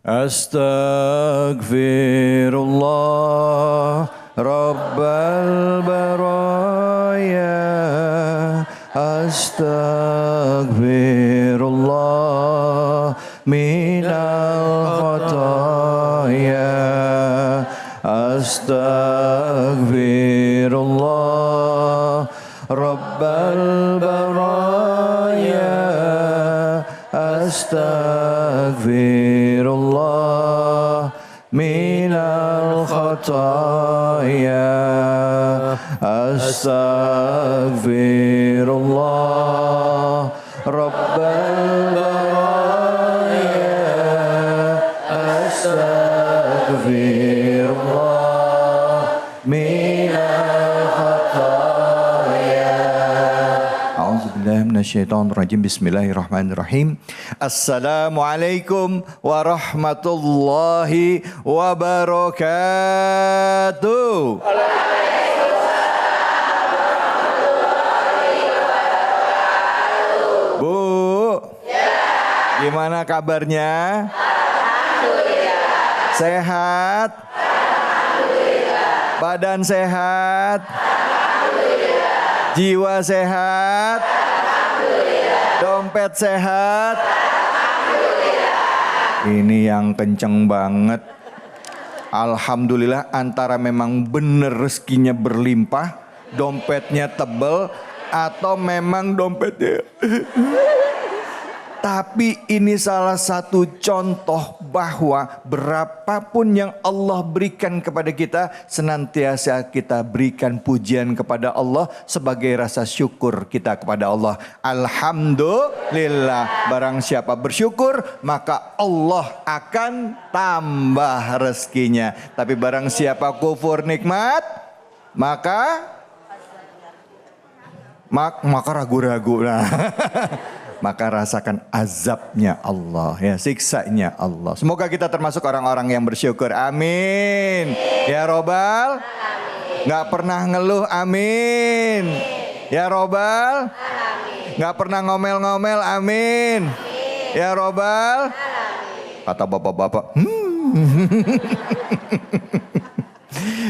Astaghfirullah Rabbal baraya. Astaghfirullah minal khataya. Astaghfirullah Rabbal baraya. Astaghfirullah minal khataya. Astaghfirullah Rabbal baraya. Astaghfirullah minal khataya. A'udzubillahi minasyaitonirrajim. Bismillahirrahmanirrahim. Assalamualaikum warahmatullahi wabarakatuh. Bu, gimana kabarnya? Alhamdulillah. Sehat? Alhamdulillah. Badan sehat? Alhamdulillah. Jiwa sehat? Alhamdulillah. Dompet sehat? Alhamdulillah. Ini yang kenceng banget. Alhamdulillah, antara memang bener rezekinya berlimpah, dompetnya tebel, atau memang dompetnya. Tapi ini salah satu contoh bahwa berapapun yang Allah berikan kepada kita, senantiasa kita berikan pujian kepada Allah sebagai rasa syukur kita kepada Allah. Alhamdulillah, barang siapa bersyukur maka Allah akan tambah rezekinya. Tapi barang siapa kufur nikmat maka ragu-ragu. Nah. Maka rasakan azabnya Allah, ya, siksanya Allah. Semoga kita termasuk orang-orang yang bersyukur. Amin. Ya Robbal. Nggak pernah ngeluh. Amin. Ya Robbal. Nggak pernah ngomel-ngomel. Amin. Ya Robbal. Kata bapak-bapak.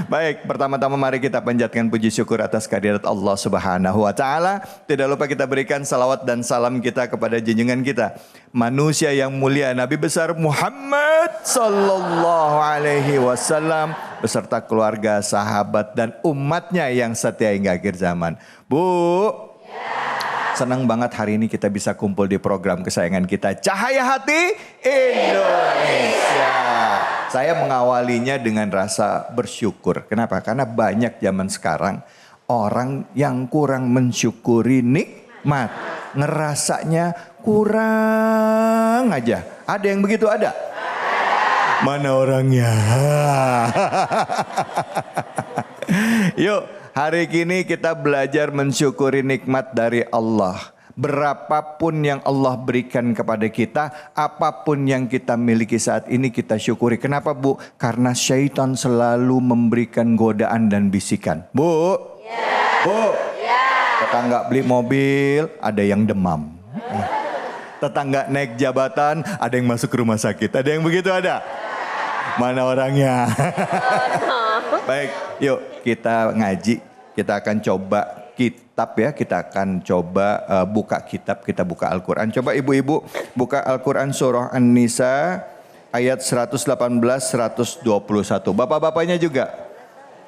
Baik, pertama-tama mari kita panjatkan puji syukur atas kehadirat Allah Subhanahu wa taala. Tidak lupa kita berikan salawat dan salam kita kepada junjungan kita, manusia yang mulia Nabi besar Muhammad sallallahu alaihi wasallam beserta keluarga, sahabat dan umatnya yang setia hingga akhir zaman. Bu, senang banget hari ini kita bisa kumpul di program kesayangan kita, Cahaya Hati Indonesia. Saya mengawalinya dengan rasa bersyukur. Kenapa? Karena banyak zaman sekarang orang yang kurang mensyukuri nikmat. Ngerasanya kurang aja. Ada yang begitu? Ada? Mana orangnya? Yuk, hari ini kita belajar mensyukuri nikmat dari Allah. Berapapun yang Allah berikan kepada kita, apapun yang kita miliki saat ini kita syukuri. Kenapa, Bu? Karena syaitan selalu memberikan godaan dan bisikan. Bu, Bu, tetangga beli mobil, ada yang demam. Tetangga naik jabatan, ada yang masuk ke rumah sakit. Ada yang begitu, ada? Mana orangnya? Baik, yuk kita ngaji. Kita akan coba kitab ya, kita akan coba buka kitab, kita buka Al-Quran. Coba ibu-ibu buka Al-Quran surah An-Nisa ayat 118-121. Bapak-bapaknya juga.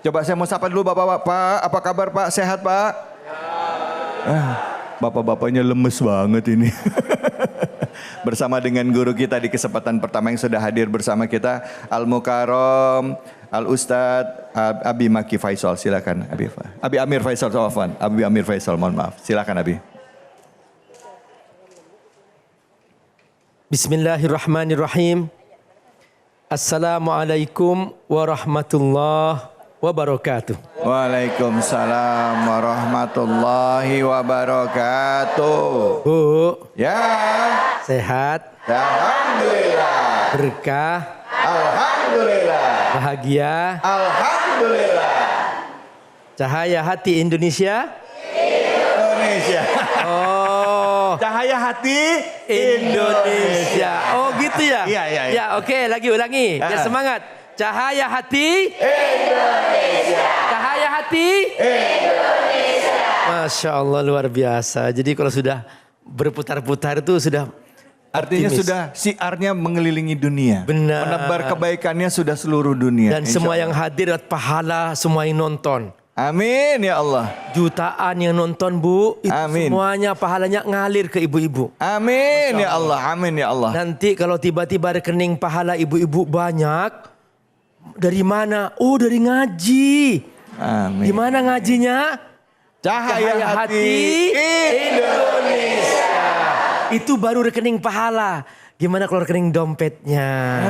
Coba saya mau sapa dulu bapak-bapak. Apa kabar Pak? Sehat Pak? Bapak-bapaknya lemes banget ini. Bersama dengan guru kita di kesempatan pertama yang sudah hadir bersama kita, Al-Mukarram Al-Ustadz Abi Maki Faisal, silakan Abi Amir Faisal, Abi Amir Faisal, mohon maaf, silakan Abi. Bismillahirrahmanirrahim. Assalamualaikum warahmatullahi wabarakatuh. Waalaikumsalam warahmatullahi wabarakatuh. Bu, ya, sehat, alhamdulillah, berkah, alhamdulillah, bahagia, alhamdulillah. Cahaya Hati Indonesia. Indonesia. Oh, Allah. Cahaya hati Indonesia. Oh gitu ya? Iya. Ya oke, lagi ulangi. Biar semangat. Cahaya hati Indonesia. Cahaya hati Indonesia. Masya Allah luar biasa. Jadi kalau sudah berputar-putar itu sudah Artinya optimis. sudah siarnya mengelilingi dunia. Benar. Menebar kebaikannya sudah seluruh dunia. Dan Insya semua Allah. yang hadir dapat pahala, semua yang nonton. Amin ya Allah. Jutaan yang nonton Bu, itu Amin. semuanya pahalanya ngalir ke ibu-ibu. Amin ya Allah. Amin ya Allah. Nanti kalau tiba-tiba rekening pahala ibu-ibu banyak, dari mana? Oh dari ngaji. Amin. Gimana ngajinya? Cahaya hati Indonesia. Itu baru rekening pahala. Gimana kalau rekening dompetnya?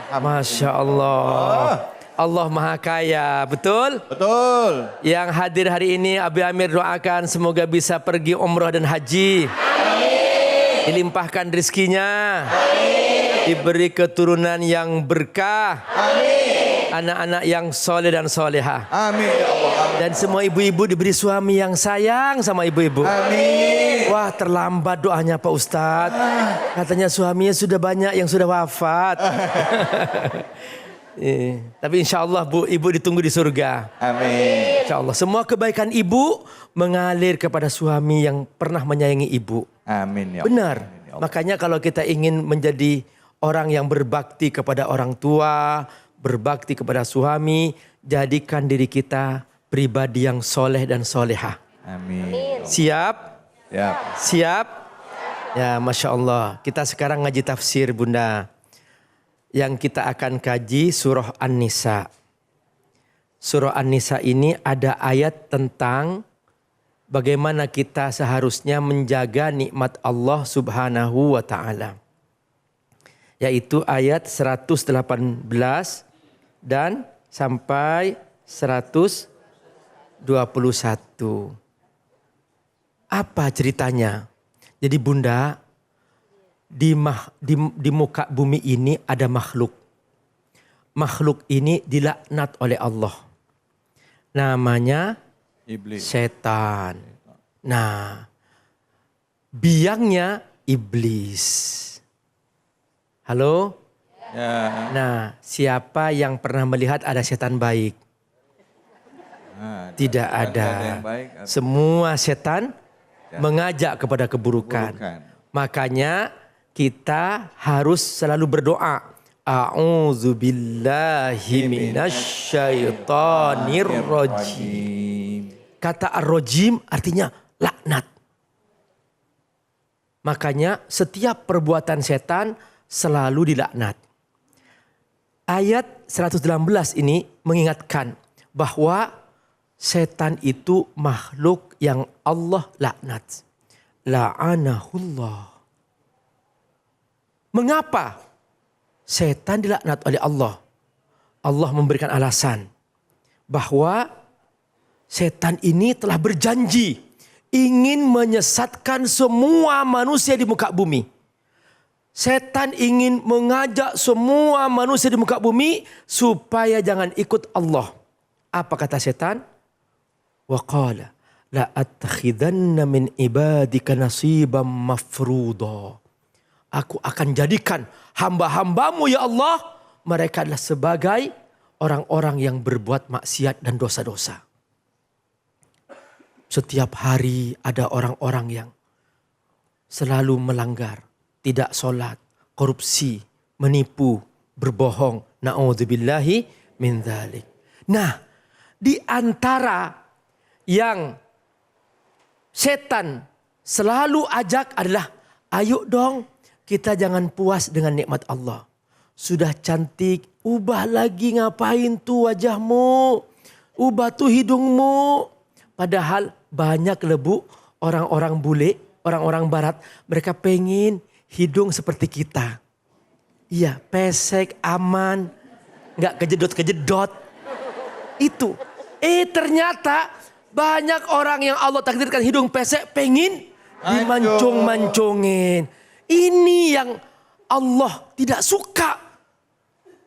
Masya Allah. Allah Maha Kaya, betul? Betul. Yang hadir hari ini Abi Amir doakan semoga bisa pergi umrah dan haji. Amin. Dilimpahkan rizkinya. Amin. Diberi keturunan yang berkah. Amin. Anak-anak yang soleh dan soleha. Amin ya Allah. Amin. Dan semua ibu-ibu diberi suami yang sayang sama ibu-ibu. Amin. Wah terlambat doanya Pak Ustadz. Katanya suaminya sudah banyak yang sudah wafat. Tapi insya Allah Bu, ibu ditunggu di surga. Amin. Insya Allah semua kebaikan ibu mengalir kepada suami yang pernah menyayangi ibu. Amin ya Allah. Benar. Amin ya Allah. Makanya kalau kita ingin menjadi orang yang berbakti kepada orang tua, berbakti kepada suami, jadikan diri kita pribadi yang soleh dan solehah. Amin. Siap? Ya. Siap? Ya Masya Allah. Kita sekarang ngaji tafsir Bunda. Yang kita akan kaji surah An-Nisa. Surah An-Nisa ini ada ayat tentang bagaimana kita seharusnya menjaga nikmat Allah Subhanahu wa taala. Yaitu ayat 118 dan sampai 121. Apa ceritanya? Jadi Bunda, di muka bumi ini ada makhluk. Makhluk ini dilaknat oleh Allah. Namanya Iblis. setan. Nah, biangnya iblis. Halo? Ya. Nah, siapa yang pernah melihat ada setan baik? Nah, Tidak ada ada. yang baik, ada Semua setan mengajak kepada keburukan. keburukan. Makanya kita harus selalu berdoa. A'udzubillahi minasyaitonir rajim. Kata ar-rajim artinya laknat. Makanya setiap perbuatan setan selalu dilaknat. Ayat 118 ini mengingatkan bahwa setan itu makhluk yang Allah laknat. La'anahullah. Mengapa setan dilaknat oleh Allah? Allah memberikan alasan bahwa setan ini telah berjanji ingin menyesatkan semua manusia di muka bumi. Setan ingin mengajak semua manusia di muka bumi supaya jangan ikut Allah. Apa kata setan? Wa qala la attakhidanna min ibadika nasiban mafruḍa. Aku akan jadikan hamba-hambamu ya Allah. Mereka adalah sebagai orang-orang yang berbuat maksiat dan dosa-dosa. Setiap hari ada orang-orang yang selalu melanggar. Tidak sholat, korupsi, menipu, berbohong. Na'udzubillahi min dzalik. Nah, di antara yang setan selalu ajak adalah, ayo dong kita jangan puas dengan nikmat Allah. Sudah cantik, ubah lagi ngapain tuh wajahmu. Ubah tuh hidungmu. Padahal banyak lebu orang-orang bule, orang-orang barat. Mereka pengen hidung seperti kita. Iya, pesek, aman. Nggak kejedot-kejedot. Itu. Ternyata banyak orang yang Allah takdirkan hidung pesek pengen dimancung-mancungin. Ini yang Allah tidak suka.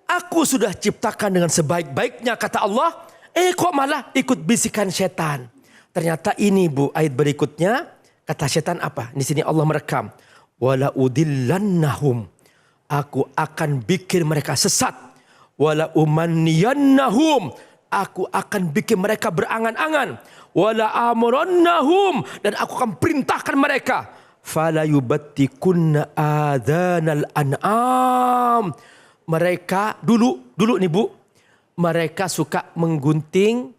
Aku sudah ciptakan dengan sebaik-baiknya kata Allah. Kok malah ikut bisikan setan. Ternyata ini Bu ayat berikutnya. Kata setan apa? Di sini Allah merekam. Wala udillannahum. Aku akan bikin mereka sesat. Wala umanniyannahum. Aku akan bikin mereka berangan-angan. Wala amurannahum. Dan aku akan perintahkan mereka. Fala yubattikunna adhanal an'am. Mereka dulu nih Bu. Mereka suka menggunting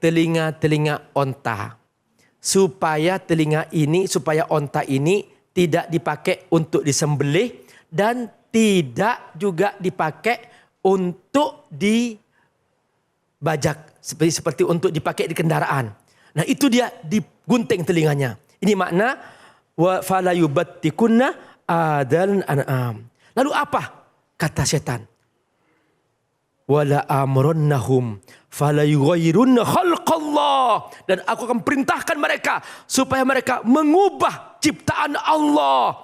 telinga-telinga onta. Supaya onta ini tidak dipakai untuk disembelih dan tidak juga dipakai untuk dibajak seperti untuk dipakai di kendaraan. Nah, itu dia digunting telinganya. Ini makna wa fala yubattikunna adal an'am. Lalu apa kata setan? Wala amronnahum fala yughayyirunna khalqallah, dan aku akan perintahkan mereka supaya mereka mengubah ciptaan Allah.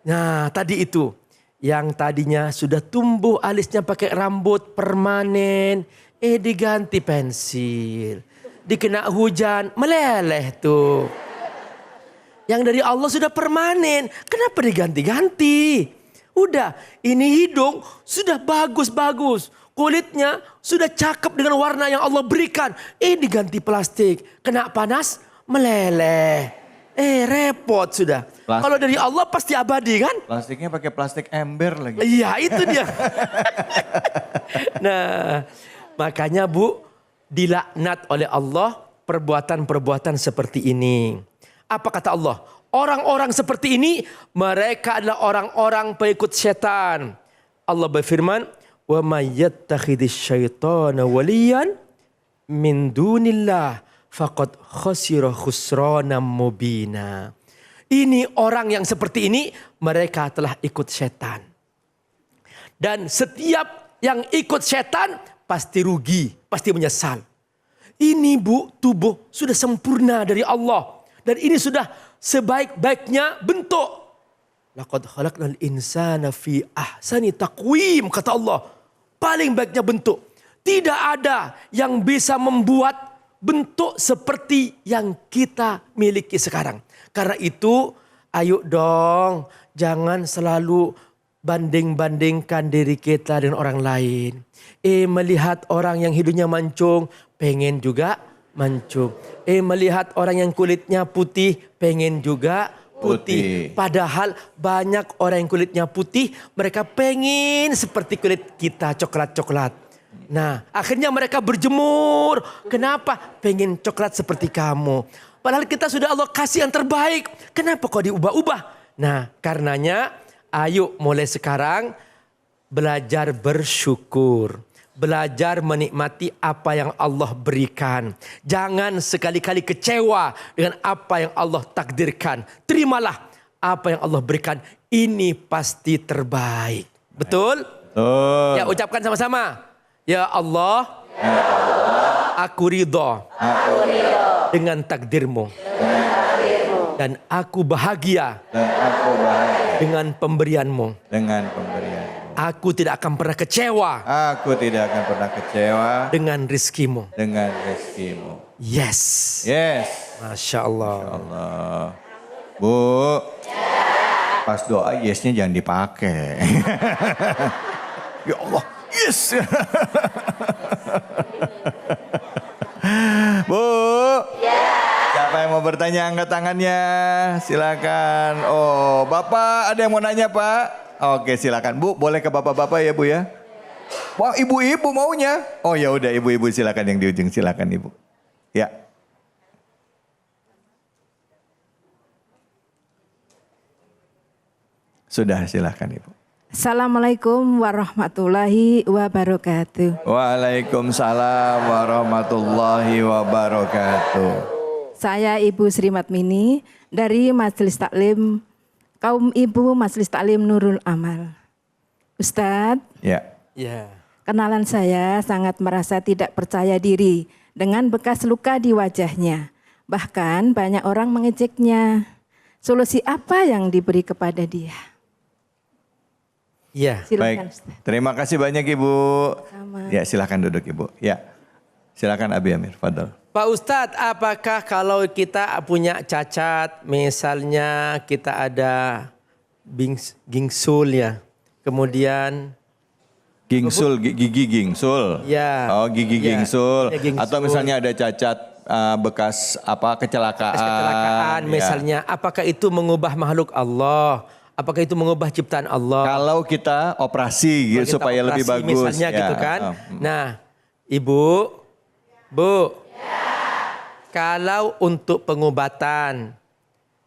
Nah, tadi itu yang tadinya sudah tumbuh alisnya pakai rambut permanen, diganti pensil. Dikena hujan meleleh tuh. Yang dari Allah sudah permanen, kenapa diganti-ganti? Udah, ini hidung sudah bagus-bagus. Kulitnya sudah cakep dengan warna yang Allah berikan. Diganti plastik. Kena panas, meleleh. Repot sudah. Kalau dari Allah pasti abadi kan? Plastiknya pakai plastik ember lagi. Iya, itu dia. Nah, makanya Bu, dilaknat oleh Allah perbuatan-perbuatan seperti ini. Apa kata Allah? Orang-orang seperti ini, mereka adalah orang-orang pengikut setan. Allah berfirman, wa may yattakhidhis syaitana waliyan min dunillah faqad khasira khusranan mubina. Ini orang yang seperti ini, mereka telah ikut setan. Dan setiap yang ikut setan pasti rugi, pasti menyesal. Ini Bu, tubuh sudah sempurna dari Allah. Dan ini sudah sebaik-baiknya bentuk. Laqad khalaqnal insana fi ahsani taqwim, kata Allah. Paling baiknya bentuk. Tidak ada yang bisa membuat bentuk seperti yang kita miliki sekarang. Karena itu, ayo dong, jangan selalu banding-bandingkan diri kita dengan orang lain. Melihat orang yang hidungnya mancung, pengen juga mancung. Melihat orang yang kulitnya putih, pengen juga putih. Padahal banyak orang yang kulitnya putih, mereka pengen seperti kulit kita, coklat-coklat. Nah, akhirnya mereka berjemur. Kenapa? Pengen coklat seperti kamu. Padahal kita sudah Allah kasih yang terbaik. Kenapa kok diubah-ubah? Nah, karenanya ayo mulai sekarang belajar bersyukur. Belajar menikmati apa yang Allah berikan. Jangan sekali-kali kecewa dengan apa yang Allah takdirkan. Terimalah apa yang Allah berikan. Ini pasti terbaik. Betul? Betul. Ya, ucapkan sama-sama. Ya Allah, aku ridho dengan takdirmu. Dan aku bahagia dengan pemberianmu. Aku tidak akan pernah kecewa. Aku tidak akan pernah kecewa dengan rizkimu. Dengan rizkimu. Yes. Yes. Masya Allah. Masya Allah. Bu. Pas doa yesnya jangan dipakai. Ya Allah. Yes. Bu. Siapa yang mau bertanya angkat tangannya? Silakan. Oh, Bapak ada yang mau nanya, Pak? Oke, silakan Bu, boleh ke bapak-bapak ya Bu ya. Wah, ibu-ibu maunya. Oh ya udah, ibu-ibu silakan yang di ujung, silakan Ibu. Ya. Sudah, silakan Ibu. Assalamualaikum warahmatullahi wabarakatuh. Waalaikumsalam warahmatullahi wabarakatuh. Saya Ibu Sri Matmini dari Majelis Taklim Kaum Ibu Majelis Taklim Nurul Amal. Ustadz, kenalan saya sangat merasa tidak percaya diri dengan bekas luka di wajahnya. Bahkan banyak orang mengejeknya. Solusi apa yang diberi kepada dia? Ya, silakan, baik. Ustaz. Terima kasih banyak Ibu. Sama. Ya, silakan duduk Ibu. Ya, silakan Abi Amir, fadal. Pak Ustadz, apakah kalau kita punya cacat, misalnya kita ada gingsul ya, kemudian gigi gingsul. Ya. Oh, gigi ya, gingsul. gingsul. Atau misalnya ada cacat bekas kecelakaan. Kecelakaan ya. misalnya, apakah itu mengubah makhluk Allah? Apakah itu mengubah ciptaan Allah? Kalau kita operasi gitu, supaya lebih bagus. Misalnya ya. gitu kan. Nah, Ibu, Bu, kalau untuk pengobatan,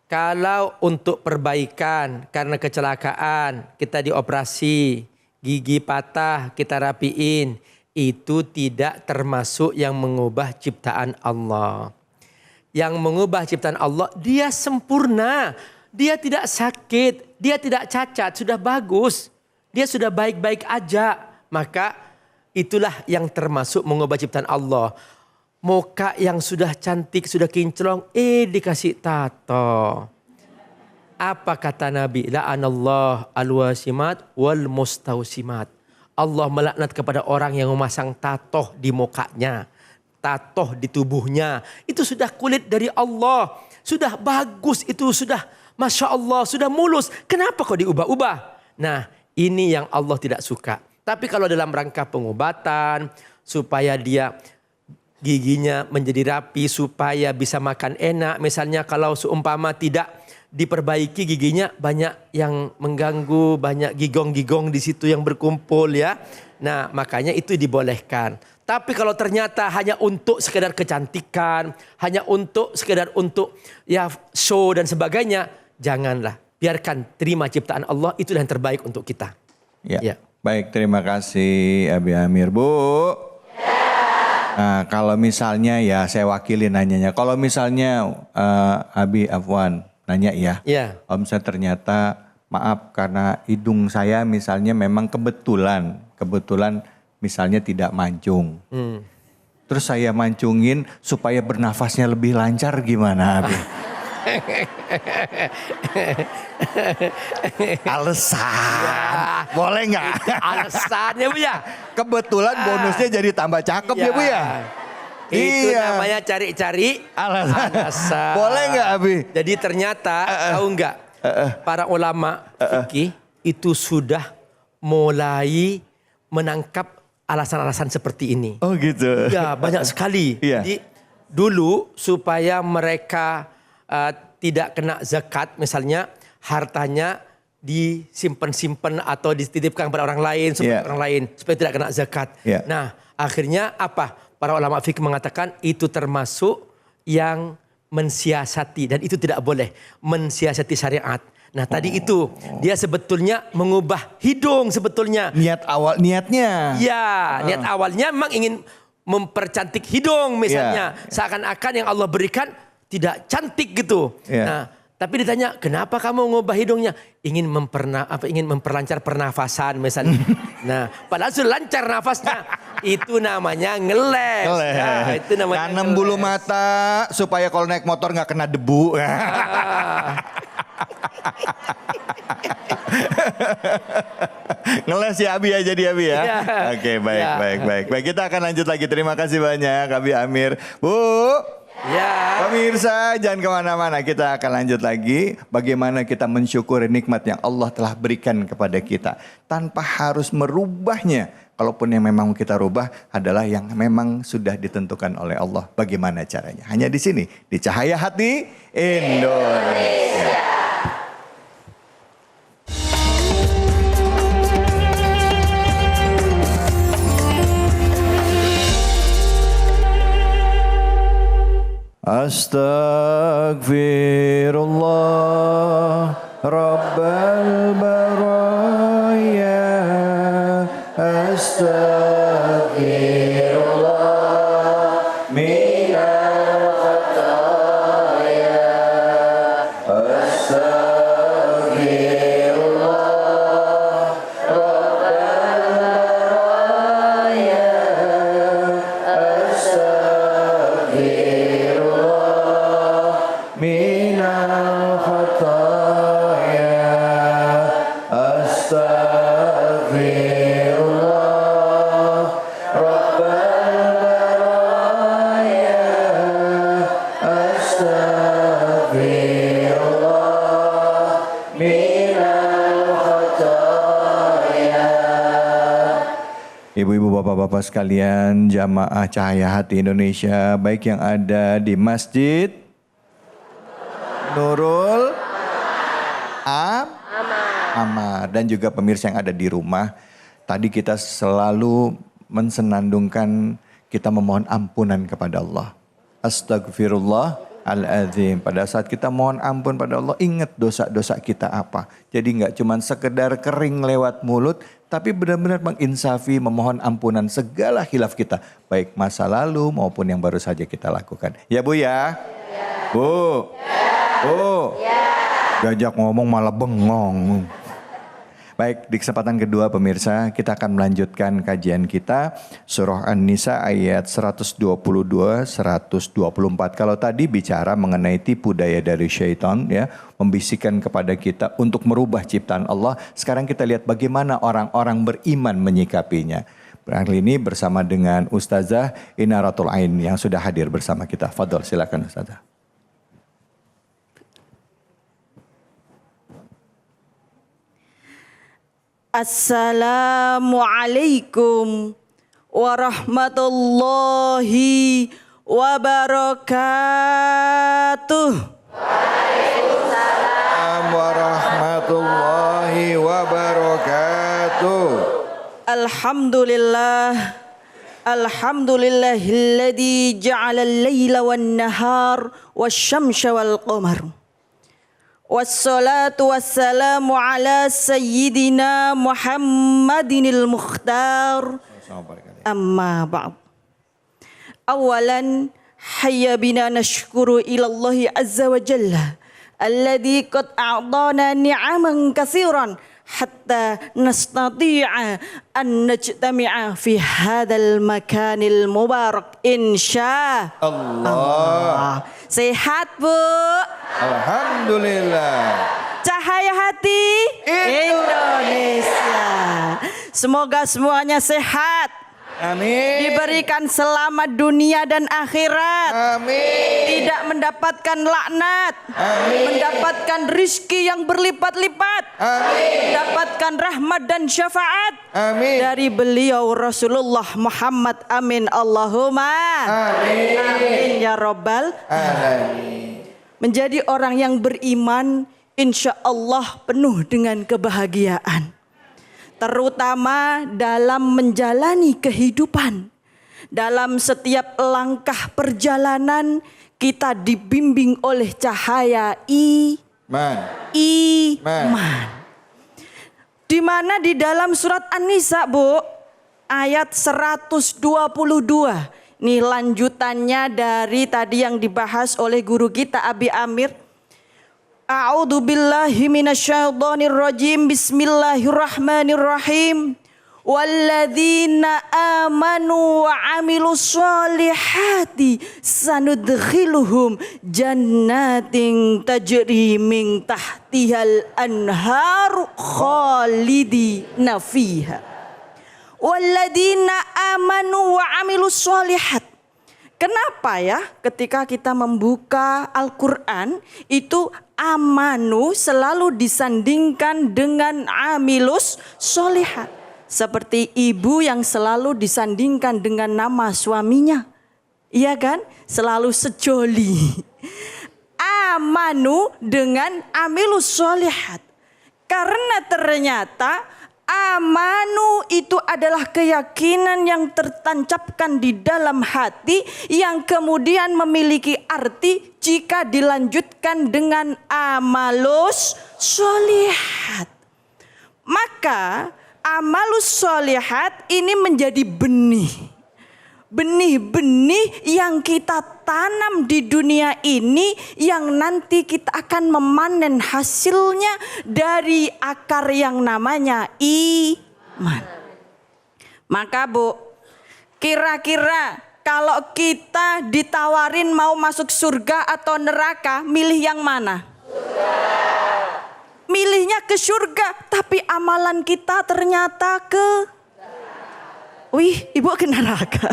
kalau untuk perbaikan karena kecelakaan, kita dioperasi, gigi patah, kita rapiin, itu tidak termasuk yang mengubah ciptaan Allah. Yang mengubah ciptaan Allah, dia sempurna. Dia tidak sakit, dia tidak cacat, sudah bagus. Dia sudah baik-baik aja. Maka itulah yang termasuk mengubah ciptaan Allah. Muka yang sudah cantik, sudah kinclong, dikasih tato. Apa kata Nabi? La'anallah al-wasimat wal mustausimat. Allah melaknat kepada orang yang memasang tato di mukanya, tato di tubuhnya. Itu sudah kulit dari Allah, sudah bagus, itu sudah Masya Allah, sudah mulus. Kenapa kok diubah-ubah? Nah, ini yang Allah tidak suka. Tapi kalau dalam rangka pengobatan, supaya dia giginya menjadi rapi, supaya bisa makan enak. Misalnya kalau seumpama tidak diperbaiki giginya, banyak yang mengganggu, banyak gigong-gigong di situ yang berkumpul ya. Nah, makanya itu dibolehkan. Tapi kalau ternyata hanya untuk sekedar kecantikan, hanya untuk sekedar untuk ya show dan sebagainya, janganlah. Biarkan terima ciptaan Allah, itulah yang terbaik untuk kita. Ya. Baik, terima kasih Abi Amir. Bu. Nah, kalau misalnya ya saya wakili nanyanya. Kalau misalnya Abi Afwan nanya ya. Kalau misalnya ternyata maaf karena hidung saya misalnya memang kebetulan misalnya tidak mancung. Terus saya mancungin supaya bernafasnya lebih lancar gimana Abi? Alasan ya. Boleh nggak? Alasannya Bu ya. Kebetulan bonusnya jadi tambah cakep ya Bu ya. Itu namanya cari-cari alasan. Boleh nggak Abi? Jadi ternyata tahu nggak para ulama fikih itu sudah mulai menangkap alasan-alasan seperti ini. Oh gitu. Ya banyak sekali. Jadi dulu supaya mereka tidak kena zakat, misalnya hartanya disimpan-simpan atau dititipkan kepada orang lain supaya orang lain supaya tidak kena zakat. Nah, akhirnya apa? Para ulama fikih mengatakan itu termasuk yang mensiasati dan itu tidak boleh mensiasati syariat. Nah, tadi itu dia sebetulnya mengubah hidung sebetulnya. Niatnya. Ya, niat awalnya memang ingin mempercantik hidung misalnya. Seakan-akan yang Allah berikan tidak cantik gitu. Nah, tapi ditanya, kenapa kamu mengubah hidungnya? Ingin memperlancar pernafasan misalnya. Nah, padahal sudah lancar nafasnya. Itu namanya ngeles. Ya, itu namanya tanam bulu mata supaya kalau naik motor nggak kena debu. Ngeles ya Abi ya, jadi Abi ya. Oke, baik. Kita akan lanjut lagi. Terima kasih banyak Abi Amir. Bu. Pemirsa jangan kemana-mana, kita akan lanjut lagi bagaimana kita mensyukuri nikmat yang Allah telah berikan kepada kita tanpa harus merubahnya. Kalaupun yang memang kita rubah adalah yang memang sudah ditentukan oleh Allah. Bagaimana caranya? Hanya di sini, di Cahaya Hati Indonesia. Astaghfirullah Rabbal baraya. Astaghfirullah minal khataya. Astaghfirullah Rabbal baraya. Astaghfirullah minal Ibu bapak-bapak sekalian, jamaah Cahaya Hati Indonesia, baik yang ada di Masjid Nurul Amar dan juga pemirsa yang ada di rumah. Tadi kita selalu mensenandungkan kita memohon ampunan kepada Allah. Astagfirullahaladzim. Pada saat kita mohon ampun pada Allah, ingat dosa-dosa kita apa. Jadi nggak cuma sekedar kering lewat mulut, tapi benar-benar menginsafi, memohon ampunan segala khilaf kita. Baik masa lalu maupun yang baru saja kita lakukan. Ya Bu ya? Bu? Bu? Diajak ngomong malah bengong. Baik, di kesempatan kedua pemirsa, kita akan melanjutkan kajian kita Surah An-Nisa ayat 122-124. Kalau tadi bicara mengenai tipu daya dari syaitan, ya, membisikkan kepada kita untuk merubah ciptaan Allah. Sekarang kita lihat bagaimana orang-orang beriman menyikapinya. Kali ini bersama dengan Ustazah Inaratul Ain yang sudah hadir bersama kita. Fadol, silakan Ustazah. Assalamualaikum warahmatullahi wabarakatuh. Waalaikumsalam warahmatullahi wabarakatuh. Alhamdulillah. Alhamdulillahilladzi ja'ala al-laila wan-nahar wasyamsa wal-qamar. Wassalatu wassalamu ala sayyidina Muhammadinil Mukhtar. Amma ba'd. Awalan hayya bina nashkuru ilallahi azza wa jalla alladhi qad a'dana ni'aman katsiran hatta nastati'a an najtami'a fi hadzal makanil mubarak insya Allah. Sehat Bu? Alhamdulillah. Cahaya Hati Indonesia. Semoga semuanya sehat. Amin. Diberikan selamat dunia dan akhirat. Amin. Tidak mendapatkan laknat. Amin. Mendapatkan rizki yang berlipat-lipat. Amin. Mendapatkan rahmat dan syafaat. Amin. Dari beliau Rasulullah Muhammad. Amin. Allahumma. Amin. Amin ya Rabbal. Amin. Menjadi orang yang beriman, insya Allah penuh dengan kebahagiaan. Terutama dalam menjalani kehidupan. Dalam setiap langkah perjalanan kita dibimbing oleh cahaya iman. Di mana di dalam surat An-Nisa Bu, ayat 122. Ini lanjutannya dari tadi yang dibahas oleh guru kita Abi Amir. A'udzu billahi minasyaitonir rajim. Bismillahirrahmanirrahim. Walladzina amanu wa 'amilus solihati sanudkhiluhum jannatin tajri min tahtihal anhar khalidina fiha. Walladzina amanu wa 'amilus solihat. Kenapa ya ketika kita membuka Al-Quran itu amanu selalu disandingkan dengan amilus solihat. Seperti ibu yang selalu disandingkan dengan nama suaminya. Iya kan? Selalu sejoli. Amanu dengan amilus solihat. Karena ternyata amanu itu adalah keyakinan yang tertancapkan di dalam hati yang kemudian memiliki arti jika dilanjutkan dengan amalus solihat. Maka amalus solihat ini menjadi benih-benih yang kita tanam di dunia ini yang nanti kita akan memanen hasilnya dari akar yang namanya iman. Maka Bu, kira-kira kalau kita ditawarin mau masuk surga atau neraka, milih yang mana? Milihnya ke surga, tapi amalan kita ternyata ke Ibu ke neraka.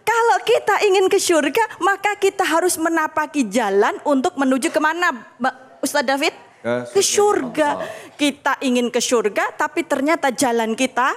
Kalau kita ingin ke surga, maka kita harus menapaki jalan untuk menuju kemana, Ustaz David? ke surga. Kita ingin ke surga tapi ternyata jalan kita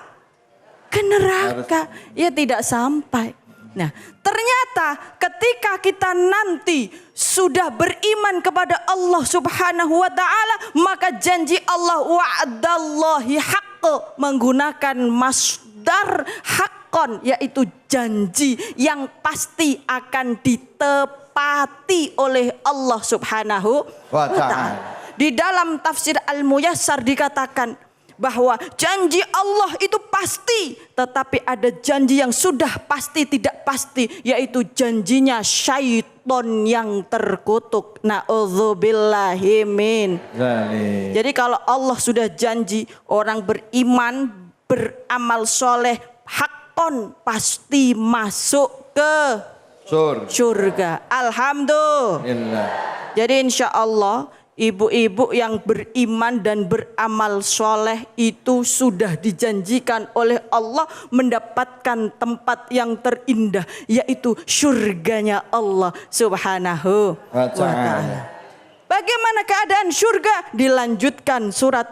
ke neraka. Ya tidak sampai. Nah, ternyata ketika kita nanti sudah beriman kepada Allah Subhanahu wa taala, maka janji Allah wa'adallahi haqq, menggunakan masdar haqqon, yaitu janji yang pasti akan ditepati oleh Allah Subhanahu wa taala. Di dalam tafsir Al-Muyassar dikatakan bahwa janji Allah itu pasti, tetapi ada janji yang sudah pasti tidak pasti, yaitu janjinya syaiton yang terkutuk. Na'udzubillahi min. Jadi kalau Allah sudah janji orang beriman, beramal soleh, hakon pasti masuk ke surga. Alhamdulillah. Jadi insya Allah ibu-ibu yang beriman dan beramal soleh itu sudah dijanjikan oleh Allah mendapatkan tempat yang terindah, yaitu surganya Allah Subhanahu wa ta'ala. Bagaimana keadaan surga? Dilanjutkan surat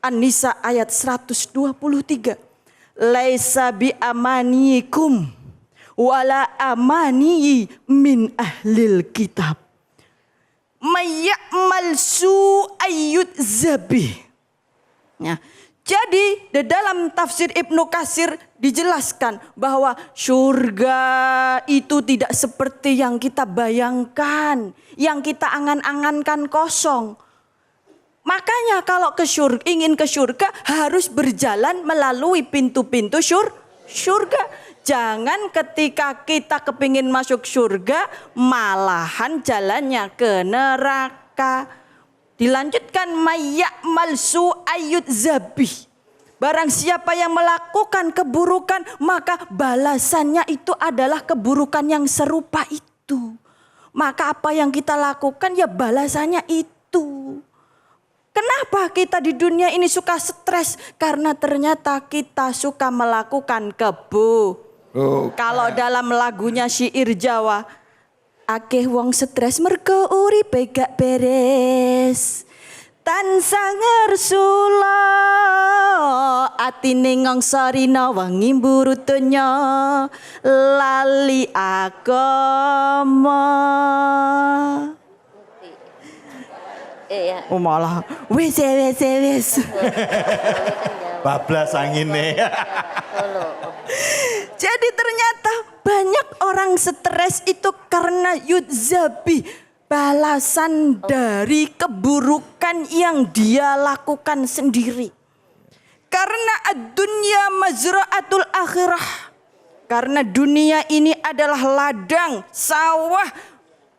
An-Nisa ayat 123. Laisa bi amanikum wala amani min ahlil kitab. Mayyamal su'ayyud zabih. Ya. Jadi di dalam tafsir Ibnu Katsir dijelaskan bahwa surga itu tidak seperti yang kita bayangkan, yang kita angan-angankan kosong. Makanya kalau ingin ke surga harus berjalan melalui pintu-pintu surga. Jangan ketika kita kepingin masuk surga malahan jalannya ke neraka. Dilanjutkan mayyamal su'ayyud zabih. Barang siapa yang melakukan keburukan maka balasannya itu adalah keburukan yang serupa itu. Maka apa yang kita lakukan ya balasannya itu. Kenapa kita di dunia ini suka stres? Karena ternyata kita suka melakukan Kalau dalam lagunya syair Jawa, akeh wong stres mergo uripe gak beres. Tansah ngersula atine ngongsarina wangi mburu donya lali agama. Oh malah wis. Bablas angine. Jadi ternyata banyak orang stres itu karena yudzabi, balasan dari keburukan yang dia lakukan sendiri. Karena ad-dunya mazra'atul akhirah. Karena dunia ini adalah ladang sawah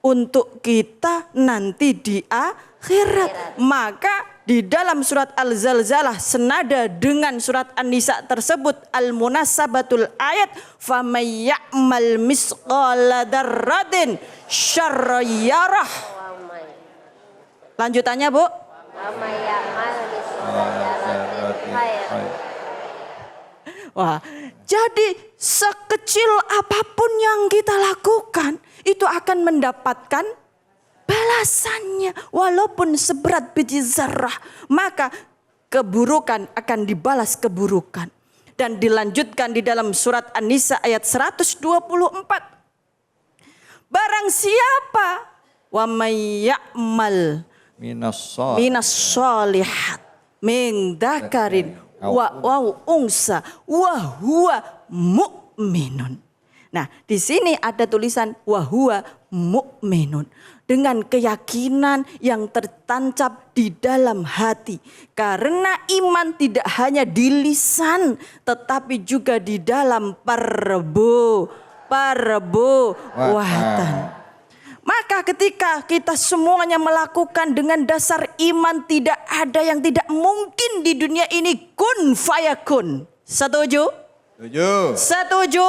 untuk kita nanti di akhirat. Maka di dalam surat Al-Zalzalah senada dengan surat An-Nisa tersebut al-munasabatul ayat faman ya'mal misqala dzarratin syarran yarah. Lanjutannya, Bu. Faman ya'mal misqala dzarratin khairan. Wah, jadi sekecil apapun yang kita lakukan itu akan mendapatkan balasannya, walaupun seberat biji zarah, maka keburukan akan dibalas keburukan. Dan dilanjutkan di dalam surat An-Nisa ayat 124. Barang siapa wa may ya'mal minas shalihat min dzakarin wa unsa wa huwa mu'minun. Nah, di sini ada tulisan wa huwa mu'minun. Dengan keyakinan yang tertancap di dalam hati. Karena iman tidak hanya di lisan, tetapi juga di dalam perbuatan. Maka ketika kita semuanya melakukan dengan dasar iman, tidak ada yang tidak mungkin di dunia ini kun fayakun. Setuju? Setuju?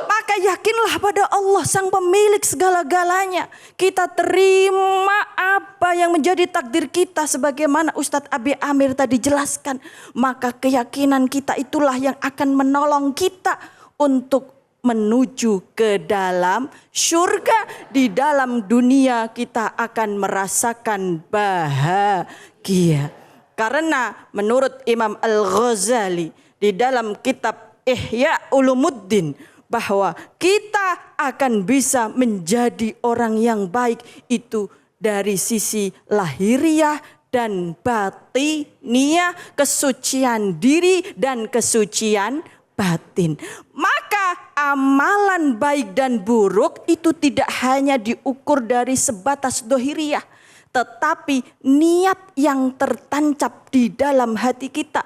Maka yakinlah pada Allah sang pemilik segala-galanya. Kita terima apa yang menjadi takdir kita sebagaimana Ustadz Abi Amir tadi jelaskan. Maka keyakinan kita itulah yang akan menolong kita untuk menuju ke dalam surga. Di dalam dunia kita akan merasakan bahagia. Karena menurut Imam Al-Ghazali di dalam kitab Ihya Ulumuddin, bahwa kita akan bisa menjadi orang yang baik itu dari sisi lahiriah dan batiniyah, kesucian diri dan kesucian batin. Maka amalan baik dan buruk itu tidak hanya diukur dari sebatas dohiriyah, tetapi niat yang tertancap di dalam hati kita.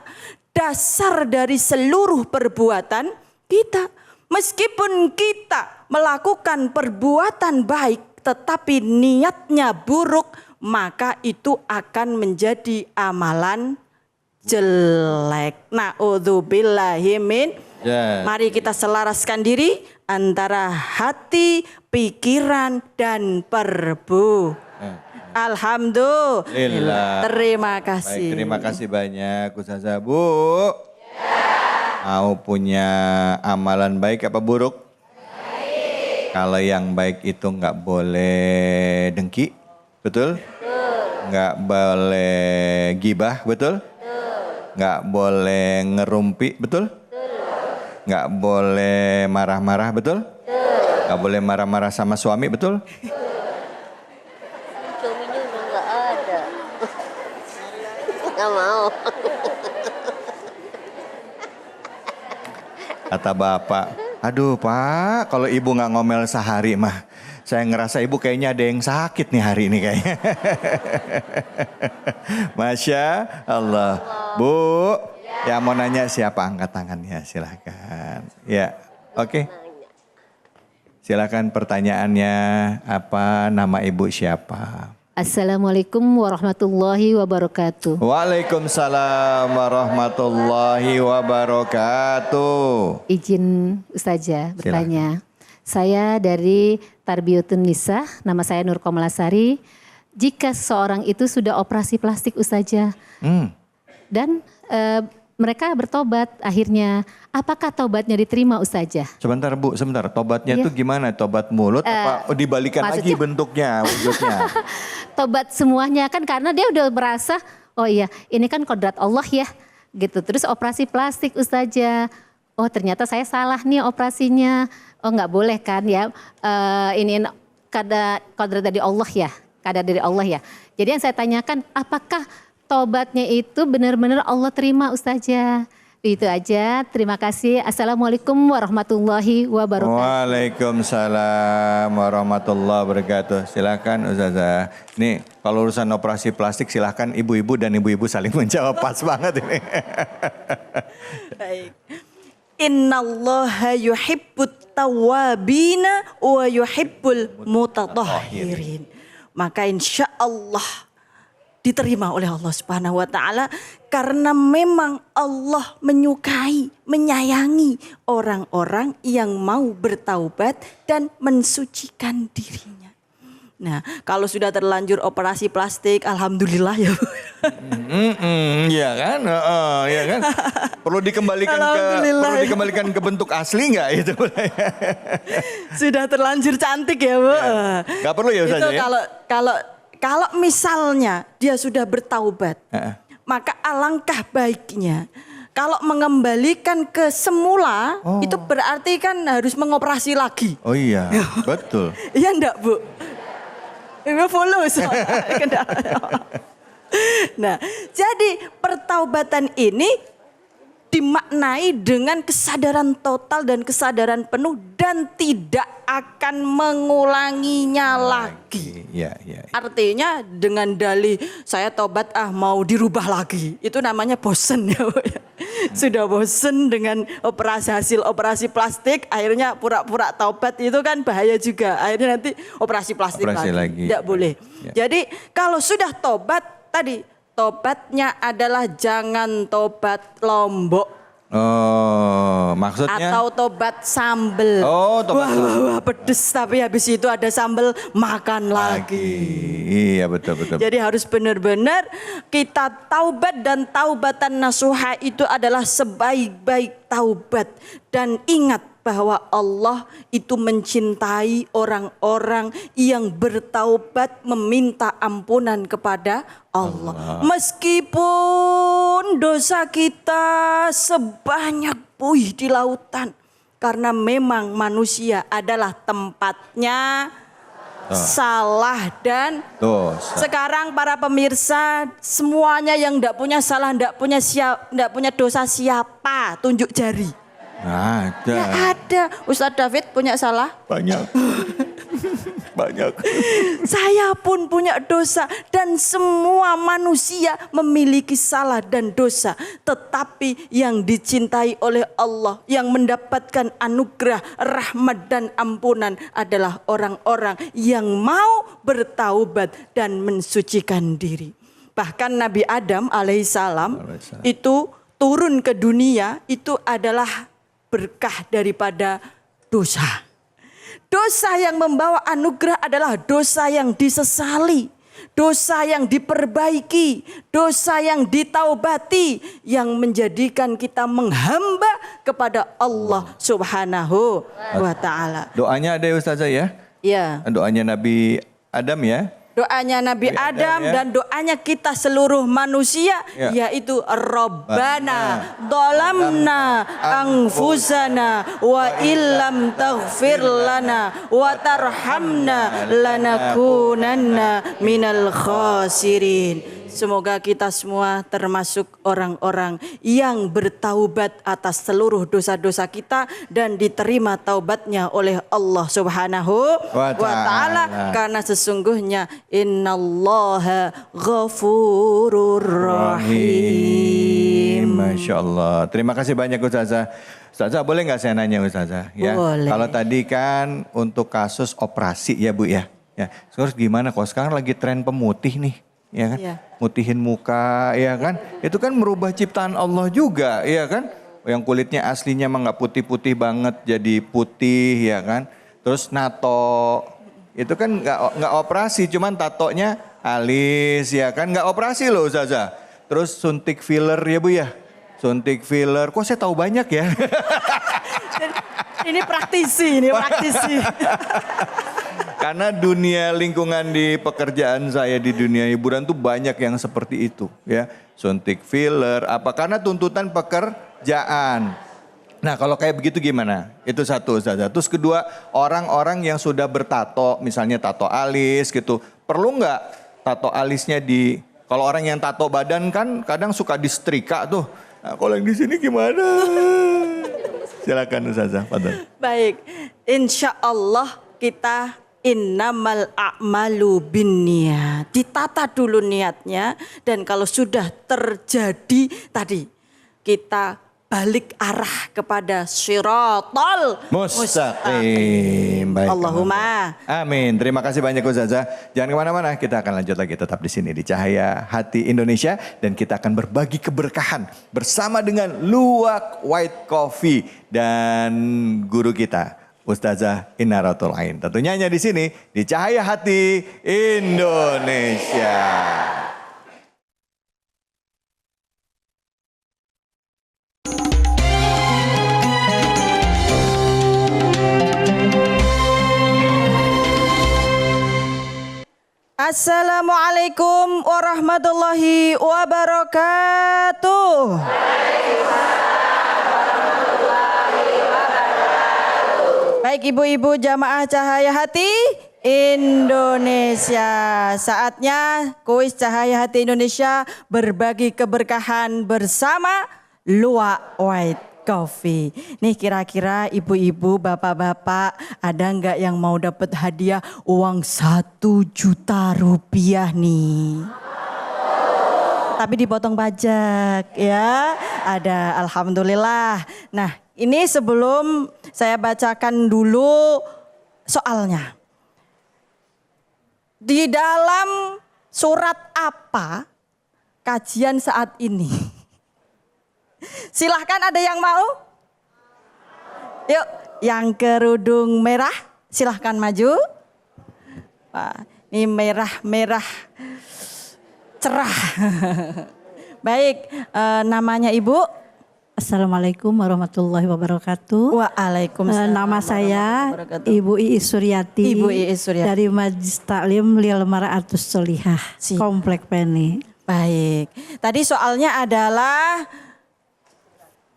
Dasar dari seluruh perbuatan kita. Meskipun kita melakukan perbuatan baik tetapi niatnya buruk, maka itu akan menjadi amalan jelek. Na'udzubillahi min. Mari kita selaraskan diri antara hati, pikiran, dan Alhamdulillah. Terima kasih. Baik, terima kasih banyak Ustazah. Bu, mau punya amalan baik apa buruk? Baik. Kalau yang baik itu nggak boleh dengki, betul? Nggak boleh gibah, betul? Nggak boleh ngerumpi, betul? Nggak boleh marah-marah, betul? Nggak boleh marah-marah sama suami, betul? Suaminya udah nggak ada. Nggak mau. Kata bapak, aduh Pak, kalau ibu nggak ngomel sehari mah, saya ngerasa ibu kayaknya ada yang sakit nih hari ini kayaknya. Masya Allah. Bu, yang mau nanya siapa, angkat tangannya, silahkan. Ya, oke. Silakan pertanyaannya, apa, nama ibu siapa? Assalamualaikum warahmatullahi wabarakatuh. Waalaikumsalam warahmatullahi wabarakatuh. Izin Ustazah bertanya. Saya dari Tarbiyatun Nisa, nama saya Nur Komalasari. Jika seseorang itu sudah operasi plastik Ustazah dan mereka bertobat akhirnya, apakah tobatnya diterima Ustazah? Sebentar Bu, sebentar. Tobatnya itu gimana? Tobat mulut apa dibalikan lagi bentuknya, wujudnya? Tobat semuanya kan karena dia udah merasa, oh iya ini kan kodrat Allah ya gitu. Terus operasi plastik Ustazah, oh ternyata saya salah nih operasinya. Oh nggak boleh kan ya, ini kodrat dari Allah ya, kadar dari Allah ya. Jadi yang saya tanyakan, apakah tobatnya itu benar-benar Allah terima Ustazah? Itu aja, terima kasih. Assalamualaikum warahmatullahi wabarakatuh. Waalaikumsalam warahmatullahi wabarakatuh. Silakan Ustazah. Nih kalau urusan operasi plastik silakan ibu-ibu dan ibu-ibu saling menjawab, pas banget ini. Baik. Innallaha yuhibbut tawwabina wa yuhibbul mutatahhirin. Maka insya Allah diterima oleh Allah Subhanahu wa taala karena memang Allah menyukai, menyayangi orang-orang yang mau bertaubat dan mensucikan dirinya. Nah, kalau sudah terlanjur operasi plastik, alhamdulillah ya. Iya kan? Iya kan? Perlu dikembalikan ke bentuk asli nggak itu? Sudah terlanjur cantik ya, Bu. Nggak perlu ya Ustazah ya? Kalau misalnya dia sudah bertaubat, maka alangkah baiknya kalau mengembalikan ke semula, itu berarti kan harus mengoperasi lagi. Oh iya, betul. Iya enggak Bu? Follow Nah, jadi pertaubatan ini dimaknai dengan kesadaran total dan kesadaran penuh dan tidak akan mengulanginya lagi. Ya. Artinya dengan dalih saya tobat mau dirubah lagi. Itu namanya bosen ya. Sudah bosen dengan hasil operasi plastik, akhirnya pura-pura taubat, itu kan bahaya juga. Akhirnya nanti operasi plastik lagi. Tidak boleh. Ya. Jadi kalau sudah tobat tadi, tobatnya adalah jangan tobat lombok. Oh, maksudnya? Atau tobat sambel. Oh, tobat wah, pedes tapi habis itu ada sambel, makan lagi. Iya, betul. Jadi harus benar-benar kita taubat, dan taubatan nasuha itu adalah sebaik-baik taubat. Dan ingat bahwa Allah itu mencintai orang-orang yang bertaubat meminta ampunan kepada Allah. Meskipun dosa kita sebanyak buih di lautan. Karena memang manusia adalah tempatnya salah dan dosa. Sekarang para pemirsa semuanya yang tidak punya salah, tidak punya dosa siapa? Tunjuk jari. Ada. Ya ada. Ustadz David punya salah? Banyak. Banyak. Saya pun punya dosa dan semua manusia memiliki salah dan dosa. Tetapi yang dicintai oleh Allah, yang mendapatkan anugerah, rahmat dan ampunan adalah orang-orang yang mau bertaubat dan mensucikan diri. Bahkan Nabi Adam alaihissalam itu turun ke dunia itu adalah berkah daripada dosa. Dosa yang membawa anugerah adalah dosa yang disesali, dosa yang diperbaiki, dosa yang ditaubati, yang menjadikan kita menghamba kepada Allah Subhanahu wa Ta'ala. Doanya ada ya Ustazah ya? Ya. Doanya Nabi Adam ya? Doanya Nabi Adam ya. Dan doanya kita seluruh manusia ya. Yaitu Rabbana Dolamna Anfusana Wa illam taghfir lana Wa tarhamna Lanakunanna minal khasirin. Semoga kita semua termasuk orang-orang yang bertaubat atas seluruh dosa-dosa kita dan diterima taubatnya oleh Allah Subhanahu wa Ta'ala. Karena sesungguhnya innallaha ghafurur rahim. Masya Allah. Terima kasih banyak Ustazah. Ustazah boleh nggak saya nanya Ustazah? Ya. Boleh. Kalau tadi kan untuk kasus operasi ya Bu ya. Ya. Terus gimana kalau sekarang lagi tren pemutih nih? Ya kan, ya. Mutihin muka, ya kan, itu kan merubah ciptaan Allah juga, ya kan, yang kulitnya aslinya mah nggak putih-putih banget jadi putih, ya kan, terus nato, itu kan nggak operasi, cuman tatonya alis, ya kan, nggak operasi loh Ustazah, terus suntik filler ya Bu ya, suntik filler, kok saya tahu banyak ya? Ini praktisi, ini praktisi. Karena dunia lingkungan di pekerjaan saya di dunia hiburan tuh banyak yang seperti itu ya. Suntik filler apa karena tuntutan pekerjaan. Nah kalau kayak begitu gimana? Itu satu Ustazah. Terus kedua orang-orang yang sudah bertato misalnya tato alis gitu. Perlu nggak tato alisnya di kalau orang yang tato badan kan kadang suka disetrika tuh. Nah, kalau yang di sini gimana? Silakan Ustazah. Baik. Insya Allah kita innamal a'malu binniyat. Ditata dulu niatnya dan kalau sudah terjadi tadi kita balik arah kepada Shiratal Mustaqim. Baik. Allahumma amin. Terima kasih banyak Ustazah. Jangan kemana-mana, kita akan lanjut lagi tetap di sini di Cahaya Hati Indonesia dan kita akan berbagi keberkahan bersama dengan Luwak White Coffee dan guru kita Ustazah Inaratul Ain. Tentunya hanya di sini di Cahaya Hati Indonesia. Assalamualaikum warahmatullahi wabarakatuh. Baik ibu-ibu jamaah Cahaya Hati Indonesia. Saatnya kuis Cahaya Hati Indonesia berbagi keberkahan bersama Luwak White Coffee. Nih kira-kira ibu-ibu, bapak-bapak ada nggak yang mau dapat hadiah uang 1 juta rupiah nih? Tapi dipotong pajak ya. Ada alhamdulillah. Nah ini sebelum saya bacakan dulu soalnya. Di dalam surat apa kajian saat ini? Silahkan ada yang mau? Yuk, yang kerudung merah silahkan maju. Wah, ini merah-merah cerah. Baik, namanya Ibu? Assalamualaikum warahmatullahi wabarakatuh. Waalaikumsalam. Nama saya Ibu Iis Suryati. Ibu Iis Suryati. Dari Majelis Taklim Lil Mar'atus Solihah, Komplek Peni. Baik. Tadi soalnya adalah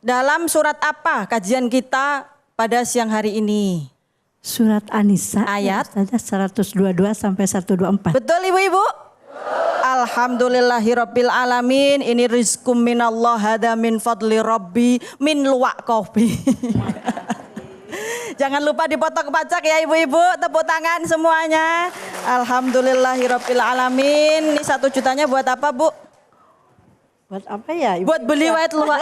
dalam surat apa kajian kita pada siang hari ini? Surat An-Nisa ayat 122 sampai 124. Betul Ibu-ibu? Alhamdulillahirabbil alamin. Ini rizkum minallah hada min fadli rabbi min luwak kopi. Jangan lupa dipotong pajak ya ibu-ibu. Tepuk tangan semuanya. Alhamdulillahirabbil alamin. Ini 1 jutanya buat apa Bu? Buat apa ya? Ibu? Buat beli white luwak.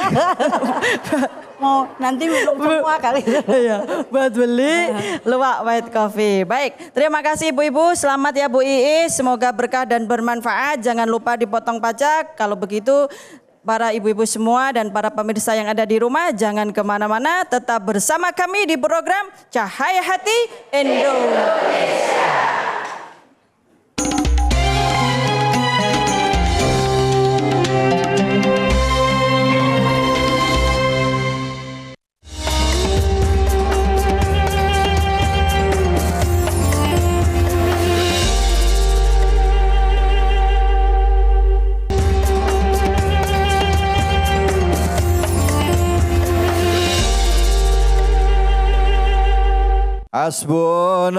Mau nanti minum semua kali. Iya, buat beli luwak white coffee. Baik, terima kasih ibu-ibu. Selamat ya Bu Iis. Semoga berkah dan bermanfaat. Jangan lupa dipotong pajak. Kalau begitu para ibu-ibu semua dan para pemirsa yang ada di rumah jangan kemana-mana. Tetap bersama kami di program Cahaya Hati Indonesia. Hasbunallah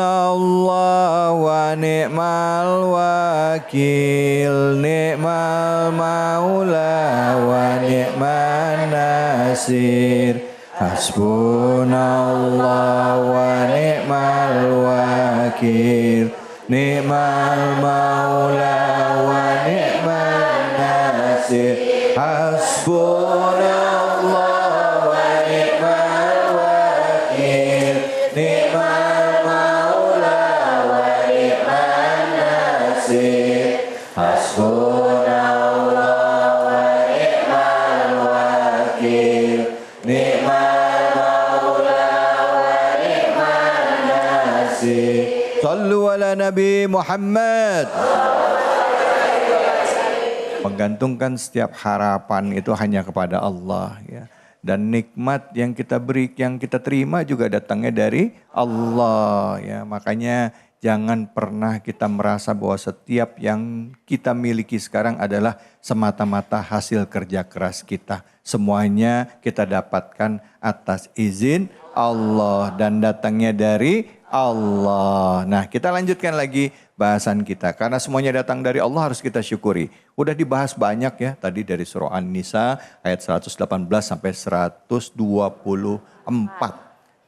wa ni'mal wakil, ni'mal maula wa ni'man nasir. Hasbunallah wa ni'mal wakil, ni'mal maula wa ni'man nasir. Hasbunallah wa ni'mal wakil, ni'mal maula wa ni'man nasir. Hasbunallah wa ni'mal wakil, ni'mal maula wa ni'man nasir. Sallu ala Nabi Muhammad. Menggantungkan setiap harapan itu hanya kepada Allah ya. Dan nikmat yang kita beri, yang kita terima juga datangnya dari Allah ya. Makanya jangan pernah kita merasa bahwa setiap yang kita miliki sekarang adalah semata-mata hasil kerja keras kita. Semuanya kita dapatkan atas izin Allah dan datangnya dari Allah. Nah, kita lanjutkan lagi bahasan kita. Karena semuanya datang dari Allah harus kita syukuri. Udah dibahas banyak ya tadi dari surah An-Nisa ayat 118 sampai 124.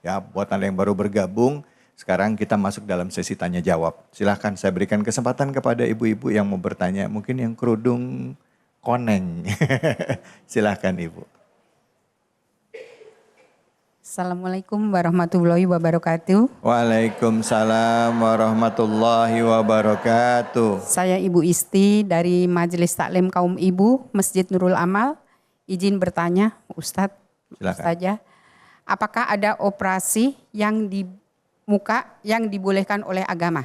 Ya, buat Anda yang baru bergabung, sekarang kita masuk dalam sesi tanya jawab. Silahkan saya berikan kesempatan kepada ibu-ibu yang mau bertanya. Mungkin yang kerudung koneng. Silahkan Ibu. Assalamualaikum warahmatullahi wabarakatuh. Waalaikumsalam warahmatullahi wabarakatuh. Saya Ibu Isti dari Majelis Taklim Kaum Ibu Masjid Nurul Amal. Izin bertanya Ustadz, Ustazah, apakah ada operasi yang di muka yang dibolehkan oleh agama?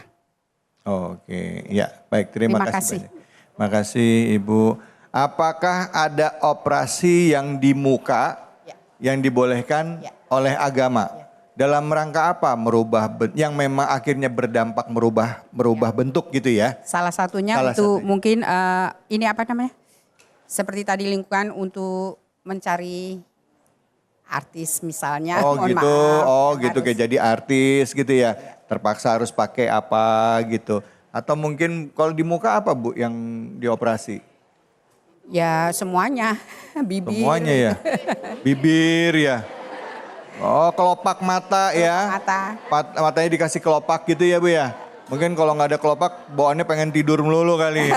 Oke, ya baik, terima kasih. Terima kasih Ibu. Apakah ada operasi yang di muka yang dibolehkan oleh agama? Dalam rangka apa? Merubah yang memang akhirnya berdampak merubah bentuk gitu ya? Salah satunya mungkin ini apa namanya? Seperti tadi lingkungan untuk mencari artis misalnya. Oh gitu, gitu kayak jadi artis gitu ya. Terpaksa harus pakai apa gitu. Atau mungkin kalau di muka apa Bu yang dioperasi? Ya semuanya, bibir. Semuanya ya, bibir ya. Oh kelopak mata ya. Matanya dikasih kelopak gitu ya Bu ya. Mungkin kalau nggak ada kelopak bawaannya pengen tidur melulu kali.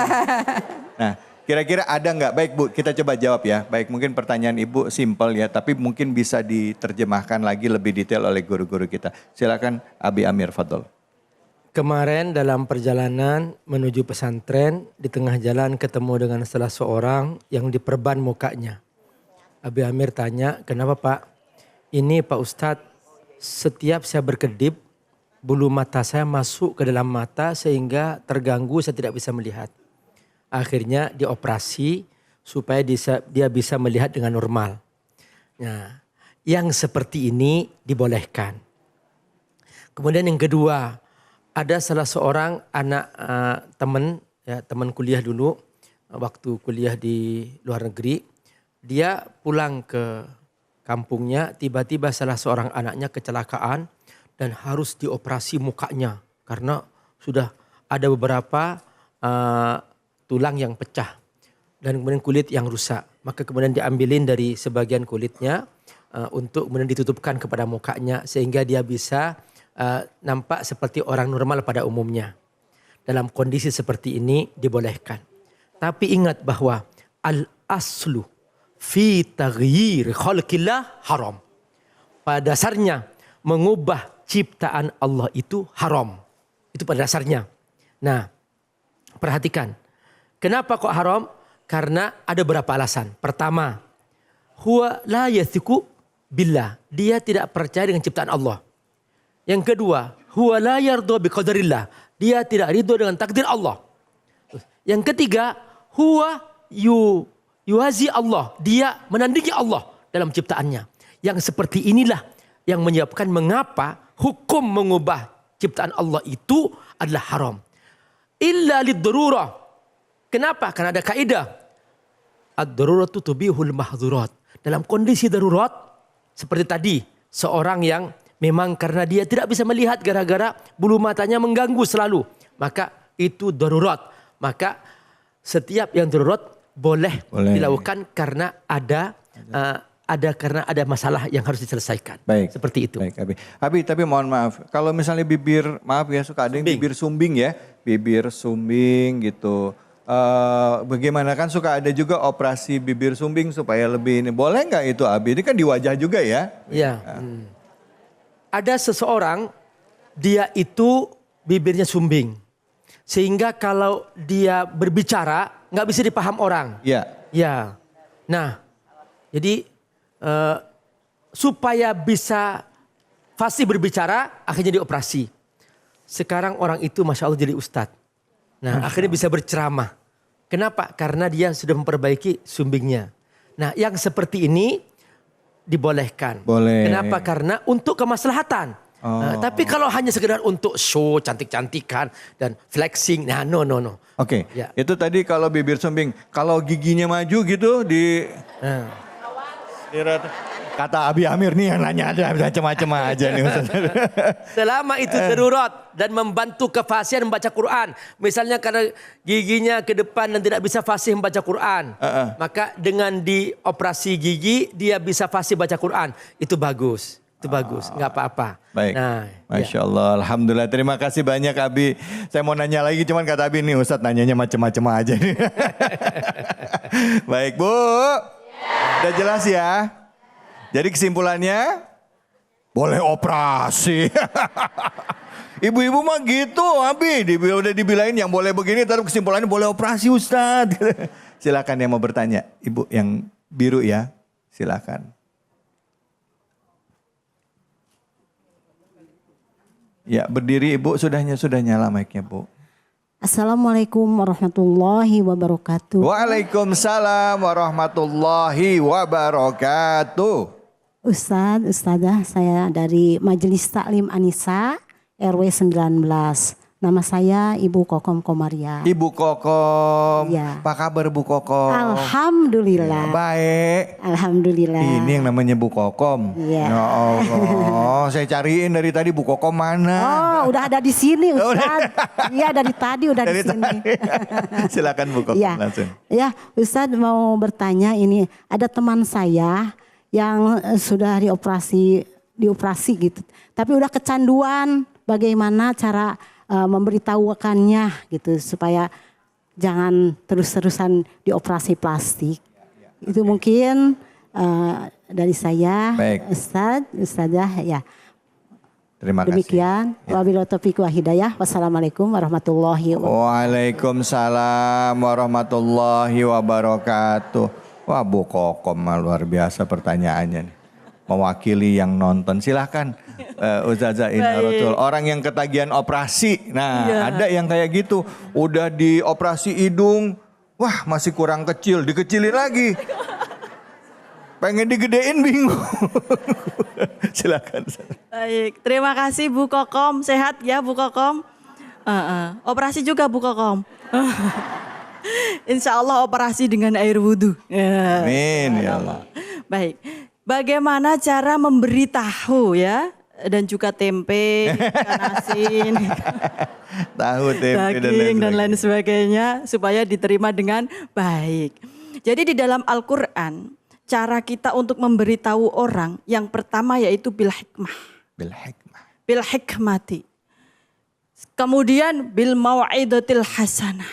Nah kira-kira ada nggak? Baik Bu, kita coba jawab ya. Baik, mungkin pertanyaan Ibu simpel ya, tapi mungkin bisa diterjemahkan lagi lebih detail oleh guru-guru kita. Silakan Abi Amir, fadhol. Kemarin dalam perjalanan menuju pesantren, di tengah jalan ketemu dengan salah seorang yang diperban mukanya. Abi Amir tanya, kenapa Pak? Ini Pak Ustadz, setiap saya berkedip, bulu mata saya masuk ke dalam mata sehingga terganggu, saya tidak bisa melihat. Akhirnya dioperasi supaya dia bisa melihat dengan normal. Nah, yang seperti ini dibolehkan. Kemudian yang kedua, ada salah seorang anak teman kuliah dulu, waktu kuliah di luar negeri, dia pulang ke kampungnya, tiba-tiba salah seorang anaknya kecelakaan dan harus dioperasi mukanya karena sudah ada beberapa tulang yang pecah dan kemudian kulit yang rusak. Maka kemudian diambilin dari sebagian kulitnya untuk kemudian ditutupkan kepada mukanya sehingga dia bisa nampak seperti orang normal pada umumnya. Dalam kondisi seperti ini dibolehkan. Tapi ingat bahwa al-aslu fi taghyir khalqillah haram. Pada dasarnya mengubah ciptaan Allah itu haram. Itu pada dasarnya. Nah, perhatikan. Kenapa kok haram? Karena ada beberapa alasan. Pertama, huwa la yathiqu billah. Dia tidak percaya dengan ciptaan Allah. Yang kedua, huwa la yarda biqadarillah. Dia tidak ridho dengan takdir Allah. Yang ketiga, huwa yuwazi Allah. Dia menandingi Allah dalam ciptaannya. Yang seperti inilah yang menyebabkan mengapa hukum mengubah ciptaan Allah itu adalah haram. Illa lid-darurah. Kenapa? Karena ada kaidah. Ad-daruratu tubihul mahdzurat. Dalam kondisi darurat seperti tadi, seorang yang memang karena dia tidak bisa melihat gara-gara bulu matanya mengganggu selalu, maka itu darurat. Maka setiap yang darurat boleh dilakukan karena ada masalah yang harus diselesaikan. Baik. Seperti itu. Baik, Abi, tapi mohon maaf. Kalau misalnya bibir, maaf ya, suka ada yang bibir sumbing ya. Bibir sumbing gitu. Bagaimana kan suka ada juga operasi bibir sumbing supaya lebih ini. Boleh nggak itu Abi? Ini kan di wajah juga ya. Iya. Ada seseorang, dia itu bibirnya sumbing. Sehingga kalau dia berbicara nggak bisa dipaham orang. Iya. Ya. Nah, jadi supaya bisa fasih berbicara, akhirnya dioperasi. Sekarang orang itu Masya Allah jadi ustadz. Nah, akhirnya bisa berceramah. Kenapa? Karena dia sudah memperbaiki sumbingnya. Nah, yang seperti ini dibolehkan. Boleh. Kenapa? Karena untuk kemaslahatan. Tapi kalau hanya sekedar untuk show, cantik-cantikan dan flexing, nah no. Oke, itu tadi kalau bibir sumbing. Kalau giginya maju gitu kata Abi Amir nih yang nanya ada macam-macam aja nih. Selama itu darurat dan membantu kefasihan membaca Quran. Misalnya karena giginya ke depan dan tidak bisa fasih membaca Quran. Maka dengan dioperasi gigi dia bisa fasih baca Quran. Itu bagus. Itu bagus, nggak apa-apa. Baik, Masya Allah, Alhamdulillah. Terima kasih banyak Abi. Saya mau nanya lagi, cuman kata Abi nih Ustadz nanyanya macam-macam aja nih. Baik Bu, udah jelas ya? Jadi kesimpulannya, boleh operasi. Ibu-ibu mah gitu Abi, udah dibilangin yang boleh begini, terus kesimpulannya boleh operasi Ustadz. Silakan yang mau bertanya, Ibu yang biru ya, silakan. Ya berdiri Ibu, sudah nyala mic-nya Bu. Assalamualaikum warahmatullahi wabarakatuh. Waalaikumsalam warahmatullahi wabarakatuh. Ustazah, saya dari Majelis Taklim Anisa RW 19. Nama saya Ibu Kokom Komaria. Ibu Kokom, ya. Apa kabar Bu Kokom? Alhamdulillah. Baik. Alhamdulillah. Ini yang namanya Bu Kokom. Iya. Ya Allah, saya cariin dari tadi Bu Kokom mana? Oh, udah ada di sini Ustaz. Iya dari tadi udah di sini. Silakan Bu Kokom langsung. Ya Ustaz mau bertanya ini, ada teman saya yang sudah dioperasi gitu. Tapi udah kecanduan, bagaimana cara memberitahukannya gitu supaya jangan terus-terusan dioperasi plastik. Itu mungkin dari saya. Baik. Ustazah ya. Terima kasih. Demikian. Wabillahi taufiq wa hidayah. Wassalamualaikum warahmatullahi wabarakatuh. Waalaikumsalam warahmatullahi wabarakatuh. Wah Bu Kokom luar biasa pertanyaannya nih. Mewakili yang nonton. Silahkan Ustazah Inaratul. Orang yang ketagihan operasi. Nah ada yang kayak gitu. Udah dioperasi hidung. Wah masih kurang kecil. Dikecilin lagi. Pengen digedein bingung. Silakan. Baik, terima kasih Bu Kokom. Sehat ya Bu Kokom? Operasi juga Bu Kokom. Insya Allah operasi dengan air wudhu. Amin ya Allah. Baik, bagaimana cara memberitahu ya? Dan juga tempe, ikan asin, tahu, tempe, daging dan lain sebagainya supaya diterima dengan baik. Jadi di dalam Al-Quran, cara kita untuk memberitahu orang yang pertama yaitu bil hikmah. Bil hikmah. Bil hikmati. Kemudian bil mau'idatil hasanah.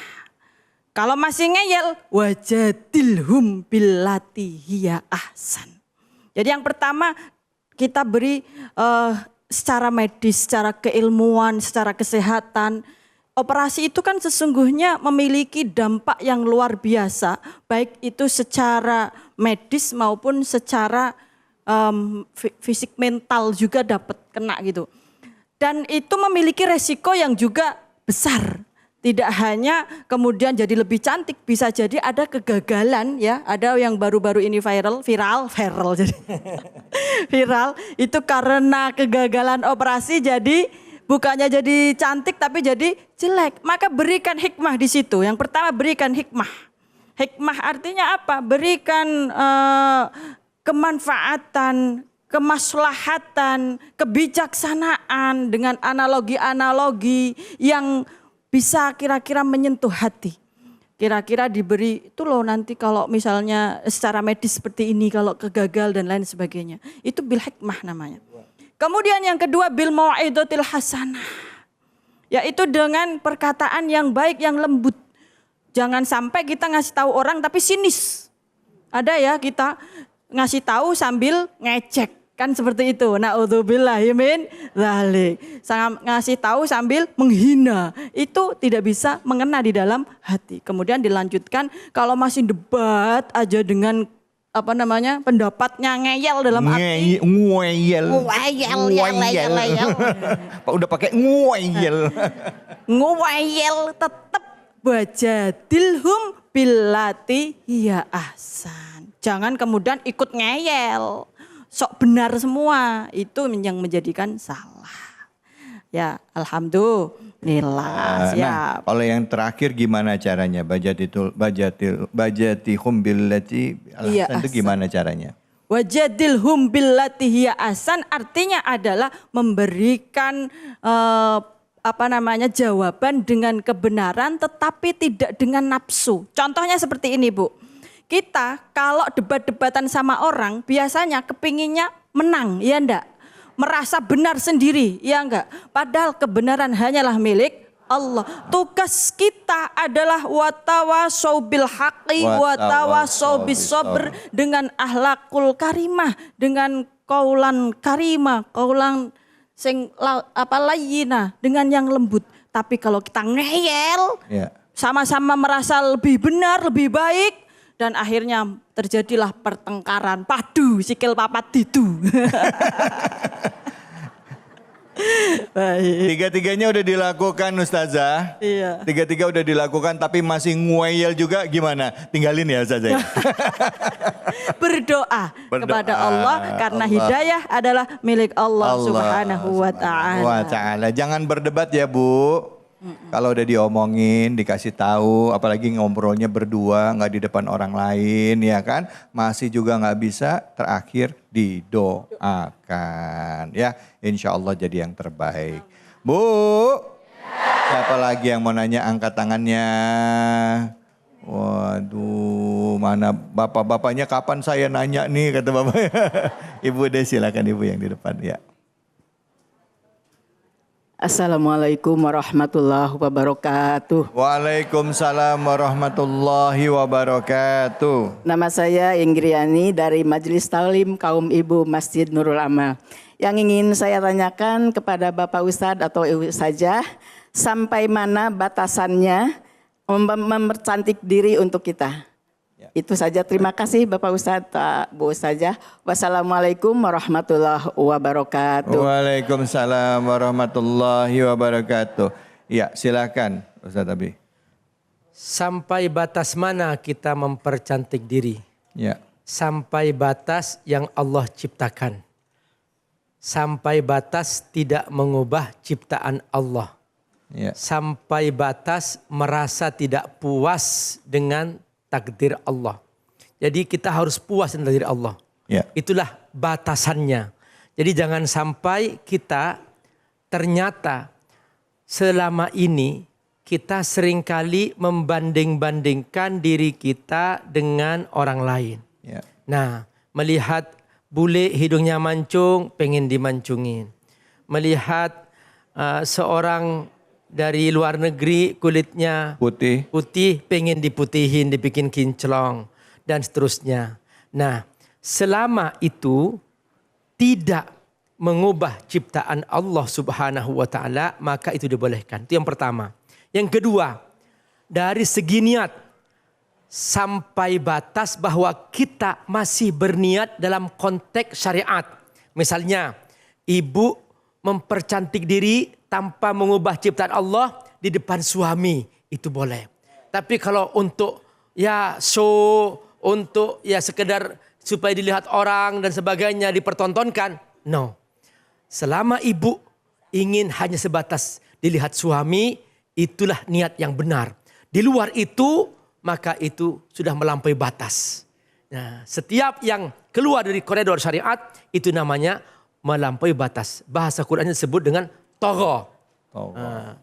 Kalau masih ngeyel, wajadilhum billati hiya ahsan. Jadi yang pertama kita beri secara medis, secara keilmuan, secara kesehatan. Operasi itu kan sesungguhnya memiliki dampak yang luar biasa, baik itu secara medis maupun secara fisik mental juga dapat kena gitu. Dan itu memiliki resiko yang juga besar. Tidak hanya kemudian jadi lebih cantik, bisa jadi ada kegagalan ya. Ada yang baru-baru ini viral jadi viral itu karena kegagalan operasi jadi bukannya jadi cantik tapi jadi jelek. Maka berikan hikmah di situ. Yang pertama berikan hikmah. Hikmah artinya apa? Berikan kemanfaatan, kemaslahatan, kebijaksanaan dengan analogi-analogi yang bisa kira-kira menyentuh hati. Kira-kira diberi itu loh nanti kalau misalnya secara medis seperti ini kalau kegagal dan lain sebagainya. Itu bil hikmah namanya. Kemudian yang kedua bil mau'idatil hasanah. Yaitu dengan perkataan yang baik, yang lembut. Jangan sampai kita ngasih tahu orang tapi sinis. Ada ya kita ngasih tahu sambil ngecek. Kan seperti itu. Na'udzubillahi min dzalik. Ngasih tahu sambil menghina. Itu tidak bisa mengena di dalam hati. Kemudian dilanjutkan kalau masih debat aja dengan pendapatnya ngeyel dalam arti nguyel. Pak udah pakai nguyel. Nguyel tetap wajadilhum billati hiya ahsan. Jangan kemudian ikut ngeyel. Sok benar semua, itu yang menjadikan salah. Ya, alhamdulillah. Nah, kalau yang terakhir gimana caranya? Bajatihum billati ahsan itu gimana caranya? Wajadilhum billati hiya ahsan artinya adalah memberikan jawaban dengan kebenaran tetapi tidak dengan nafsu. Contohnya seperti ini, Bu. Kita kalau debat-debatan sama orang biasanya kepinginnya menang, ya enggak? Merasa benar sendiri, ya enggak? Padahal kebenaran hanyalah milik Allah. Tugas kita adalah watawasau bil haqqi watawasau bis sabr, dengan akhlakul karimah, dengan kaulan karimah, kaulan sing layyinah, dengan yang lembut. Tapi kalau kita ngeyel, sama-sama merasa lebih benar, lebih baik, dan akhirnya terjadilah pertengkaran. Padu, sikil papat didu. Tiga-tiganya udah dilakukan Ustazah. Iya. Tiga-tiga udah dilakukan tapi masih nguyel juga gimana? Tinggalin ya Ustazah. Berdoa kepada Allah karena hidayah adalah milik Allah Subhanahu wa ta'ala. Jangan berdebat ya Bu. Kalau udah diomongin, dikasih tahu, apalagi ngobrolnya berdua, nggak di depan orang lain, ya kan? Masih juga nggak bisa, terakhir didoakan, ya. Insya Allah jadi yang terbaik. Bu, siapa lagi yang mau nanya? Angkat tangannya. Waduh, mana bapak-bapaknya? Kapan saya nanya nih, kata bapaknya. Ibu deh, silakan ibu yang di depan, ya. Assalamualaikum warahmatullahi wabarakatuh. Waalaikumsalam warahmatullahi wabarakatuh. Nama saya Inggriani dari Majelis Taklim Kaum Ibu Masjid Nurul Amal. Yang ingin saya tanyakan kepada Bapak Ustadz atau Ibu saja, sampai mana batasannya mempercantik diri untuk kita? Itu saja, terima kasih Bapak Ustadz, Bu Ustazah. Wassalamualaikum warahmatullahi wabarakatuh. Waalaikumsalam warahmatullahi wabarakatuh. Ya, silakan Ustadz Abi. Sampai batas mana kita mempercantik diri? Ya. sampai batas yang Allah ciptakan. Sampai batas tidak mengubah ciptaan Allah. Ya. Sampai batas merasa tidak puas dengan takdir Allah. Jadi kita harus puas dengan takdir Allah. Ya. Itulah batasannya. Jadi jangan sampai kita ternyata selama ini kita seringkali membanding-bandingkan diri kita dengan orang lain. Ya. Nah, melihat bule hidungnya mancung, pengen dimancungin. Melihat seorang dari luar negeri kulitnya putih, pengen diputihin, dibikin kinclong, dan seterusnya. Nah, selama itu tidak mengubah ciptaan Allah Subhanahu wa taala, maka itu dibolehkan. Itu yang pertama. Yang kedua, dari segi niat sampai batas bahwa kita masih berniat dalam konteks syariat. Misalnya, ibu mempercantik diri tanpa mengubah ciptaan Allah di depan suami, itu boleh. Tapi kalau untuk untuk sekedar supaya dilihat orang dan sebagainya, dipertontonkan, no. Selama ibu ingin hanya sebatas dilihat suami, itulah niat yang benar. Di luar itu, maka itu sudah melampaui batas. Nah, setiap yang keluar dari koridor syariat, itu namanya melampaui batas. Bahasa Qurannya disebut dengan tagha.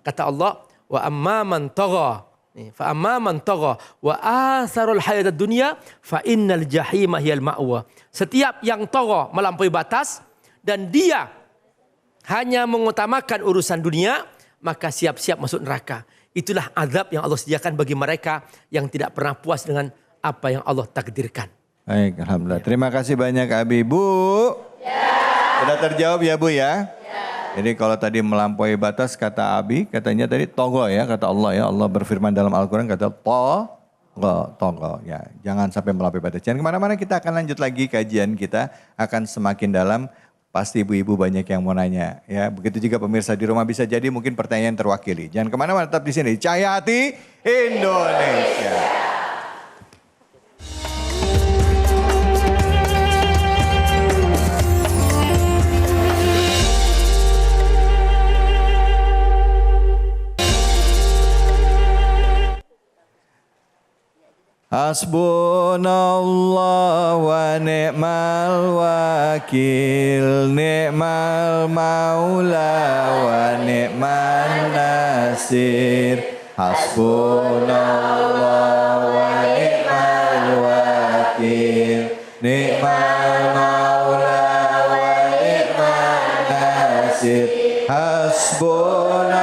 Kata Allah, wa amma man tagha. Fa amma man tagha wa atharul hayatad dunya fa innal jahima hiyal ma'wa. Setiap yang tagha melampaui batas dan dia hanya mengutamakan urusan dunia, maka siap-siap masuk neraka. Itulah azab yang Allah sediakan bagi mereka yang tidak pernah puas dengan apa yang Allah takdirkan. Baik, alhamdulillah. Terima kasih banyak Abi. Bu. Sudah terjawab ya Bu ya? Jadi kalau tadi melampaui batas kata Abi, katanya tadi togo ya, kata Allah ya. Allah berfirman dalam Al-Quran kata togo ya. Jangan sampai melampaui batas. Jangan kemana-mana, kita akan lanjut lagi kajian kita. Akan semakin dalam, pasti ibu-ibu banyak yang mau nanya. Ya, begitu juga pemirsa di rumah, bisa jadi mungkin pertanyaan terwakili. Jangan kemana-mana, tetap di sini. Cahaya Hati Indonesia. Hasbunallah wa ni'mal wakil, ni'mal maula wa ni'man nasir. Hasbunallah wa ni'mal wakil, ni'mal maula wa ni'man nasir. Hasbunallah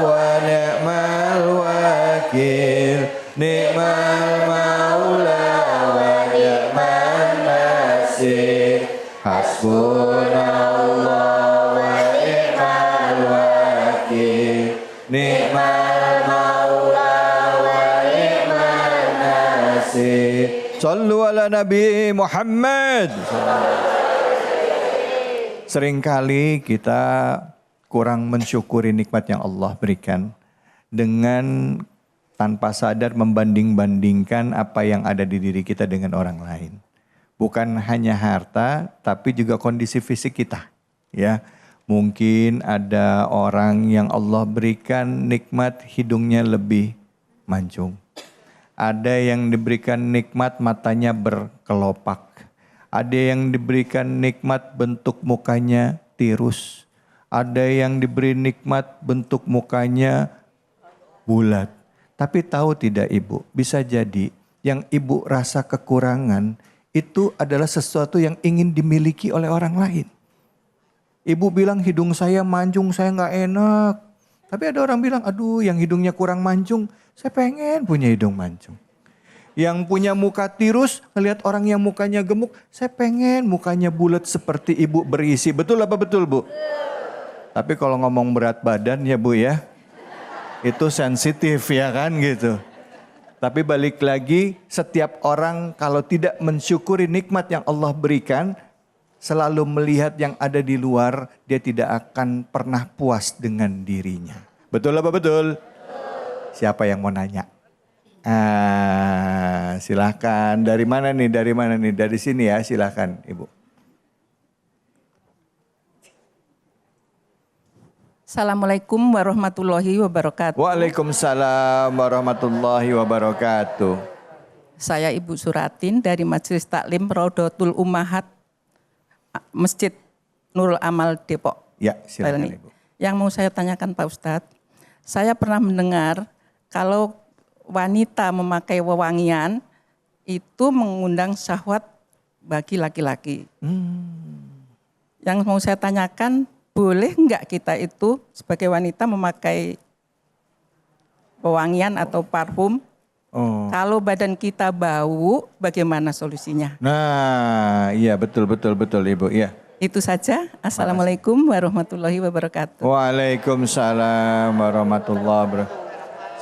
wa ni'mal wakil, ni'mal maula wa ni'man nasir. Hasbunallah wa ni'mal wakil, ni'mal maula wa ni'man nasir. Sallu ala Nabi Muhammad. Seringkali kita kurang mensyukuri nikmat yang Allah berikan dengan tanpa sadar membanding-bandingkan apa yang ada di diri kita dengan orang lain. Bukan hanya harta, tapi juga kondisi fisik kita. Ya, mungkin ada orang yang Allah berikan nikmat hidungnya lebih mancung. Ada yang diberikan nikmat matanya berkelopak. Ada yang diberikan nikmat bentuk mukanya tirus. Ada yang diberi nikmat bentuk mukanya bulat. Tapi tahu tidak Ibu, bisa jadi yang Ibu rasa kekurangan itu adalah sesuatu yang ingin dimiliki oleh orang lain. Ibu bilang hidung saya mancung, saya nggak enak. Tapi ada orang bilang, aduh yang hidungnya kurang mancung, saya pengen punya hidung mancung. Yang punya muka tirus, ngelihat orang yang mukanya gemuk, saya pengen mukanya bulat seperti Ibu berisi. Betul apa betul Bu? Tapi kalau ngomong berat badan ya Bu ya, itu sensitif ya kan gitu. Tapi balik lagi, setiap orang kalau tidak mensyukuri nikmat yang Allah berikan, selalu melihat yang ada di luar, dia tidak akan pernah puas dengan dirinya. Betul apa betul? Siapa yang mau nanya? silahkan. Dari mana nih? Dari sini ya, silahkan Ibu. Assalamualaikum warahmatullahi wabarakatuh. Waalaikumsalam warahmatullahi wabarakatuh. Saya Ibu Suratin dari Majelis Taklim Raudatul Ummahat Masjid Nurul Amal Depok. Ya, silakan Ibu. Yang mau saya tanyakan Pak Ustadz, saya pernah mendengar kalau wanita memakai wewangian itu mengundang syahwat bagi laki-laki. Yang mau saya tanyakan, boleh enggak kita itu sebagai wanita memakai wewangian atau parfum? Kalau badan kita bau, bagaimana solusinya? Nah, iya betul Ibu, iya. Itu saja. Assalamualaikum warahmatullahi wabarakatuh. Waalaikumsalam warahmatullahi wabarakatuh.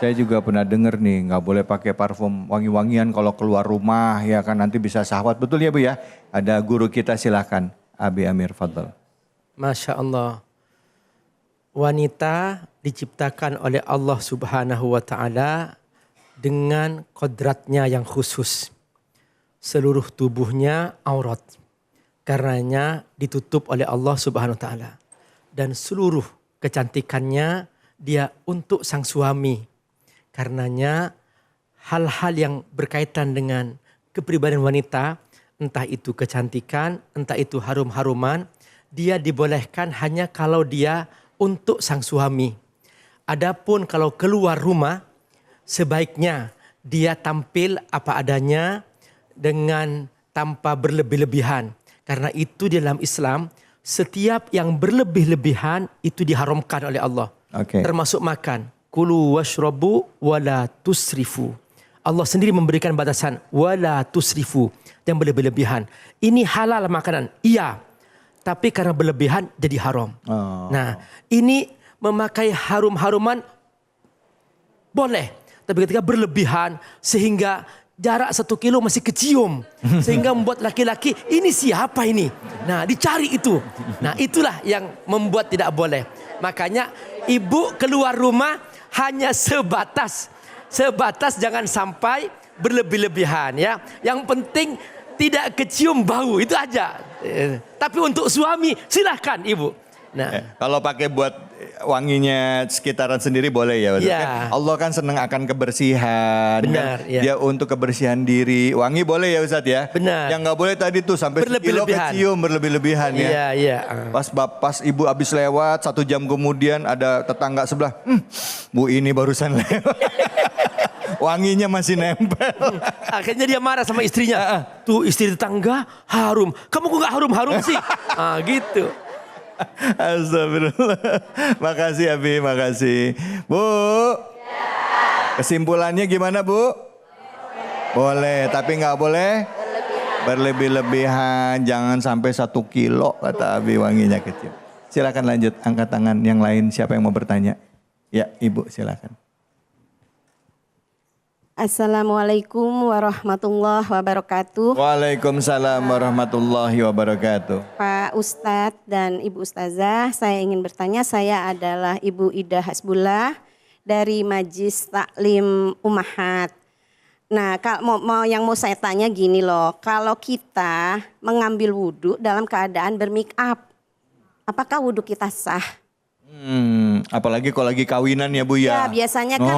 Saya juga pernah dengar nih, nggak boleh pakai parfum wangi-wangian kalau keluar rumah, ya kan nanti bisa syahwat. Betul ya Bu ya? Ada guru kita, silahkan. Abi Amir, fadl. Masya Allah. Wanita diciptakan oleh Allah Subhanahu wa Ta'ala dengan kodratnya yang khusus. Seluruh tubuhnya aurat. Karenanya ditutup oleh Allah Subhanahu wa Ta'ala. Dan seluruh kecantikannya dia untuk sang suami. Karenanya hal-hal yang berkaitan dengan kepribadian wanita, entah itu kecantikan, entah itu harum-haruman, dia dibolehkan hanya kalau dia untuk sang suami. Adapun kalau keluar rumah, sebaiknya dia tampil apa adanya dengan tanpa berlebih-lebihan. Karena itu di dalam Islam, setiap yang berlebih-lebihan itu diharamkan oleh Allah. Termasuk makan. Kulu washrabu wala tusrifu. Allah sendiri memberikan batasan wala tusrifu, yang berlebih-lebihan. Ini halal makanan, iya. Tapi karena berlebihan jadi haram. Nah, ini memakai harum-haruman boleh. Tapi ketika berlebihan sehingga jarak 1 kilo masih kecium. Sehingga membuat laki-laki, ini siapa ini? Nah, dicari itu. Nah, itulah yang membuat tidak boleh. Makanya ibu keluar rumah hanya sebatas jangan sampai berlebih-lebihan ya. Yang penting tidak kecium bau, itu aja. Tapi untuk suami silahkan ibu. Nah, kalau pakai buat wanginya sekitaran sendiri boleh ya. Ya. Allah kan senang akan kebersihan. Benar. Kan? Ya. Dia untuk kebersihan diri. Wangi boleh ya Ustadz ya. Benar. Yang nggak boleh tadi tuh sampai sekilo kecium berlebih-lebihan ya. Iya. Pas ibu habis lewat 1 jam kemudian ada tetangga sebelah. Bu ini barusan lewat. Wanginya masih nempel. Akhirnya dia marah sama istrinya. Tuh istri tetangga harum. Kamu kok gak harum-harum sih? Gitu. Astagfirullah. Makasih Abi, makasih. Bu. Kesimpulannya gimana Bu? Boleh, tapi nggak boleh berlebih-lebihan. Jangan sampai 1 kilo kata Abi wanginya kecil. Silakan lanjut, angkat tangan yang lain. Siapa yang mau bertanya? Ya, Ibu silakan. Assalamualaikum warahmatullahi wabarakatuh. Waalaikumsalam warahmatullahi wabarakatuh. Pak Ustadz dan Ibu Ustazah, saya ingin bertanya. Saya adalah Ibu Ida Hasbullah dari Majelis Taklim Ummahat. Nah, yang mau saya tanya gini loh, kalau kita mengambil wudhu dalam keadaan bermake up, apakah wudhu kita sah? Apalagi kalau lagi kawinan ya Bu ya. Ya biasanya kan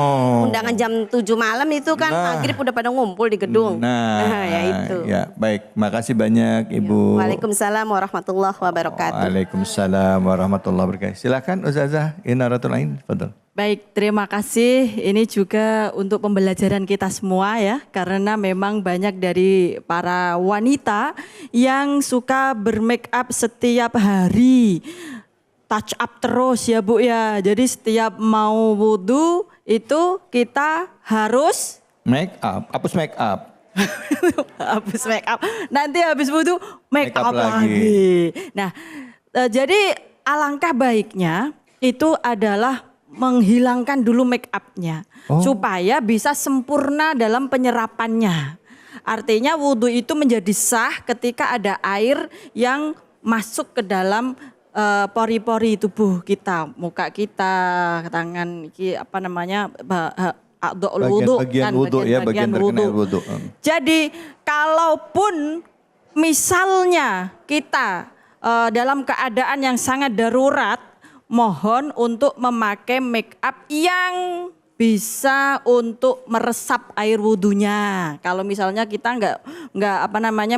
undangan jam 7 malam itu kan maghrib udah pada ngumpul di gedung. Ya itu. Ya baik, makasih banyak Ibu. Waalaikumsalam warahmatullahi wabarakatuh. Waalaikumsalam warahmatullahi wabarakatuh. Silakan Ustazah Inaratul Ain, fadhil. Baik, terima kasih. Ini juga untuk pembelajaran kita semua ya. Karena memang banyak dari para wanita yang suka bermake up setiap hari. Touch up terus ya Bu ya. Jadi setiap mau wudhu itu kita harus make up, hapus make up. Habis make up. Nanti habis wudhu make up lagi. Nah, jadi alangkah baiknya itu adalah menghilangkan dulu make upnya. Supaya bisa sempurna dalam penyerapannya. Artinya wudhu itu menjadi sah ketika ada air yang masuk ke dalam pori-pori tubuh kita, muka kita, tangan, a'dha'ul wudu bagian wudu ya, bagian terkena wudu. Jadi kalaupun misalnya kita dalam keadaan yang sangat darurat, mohon untuk memakai make up yang bisa untuk meresap air wudhunya. Kalau misalnya kita nggak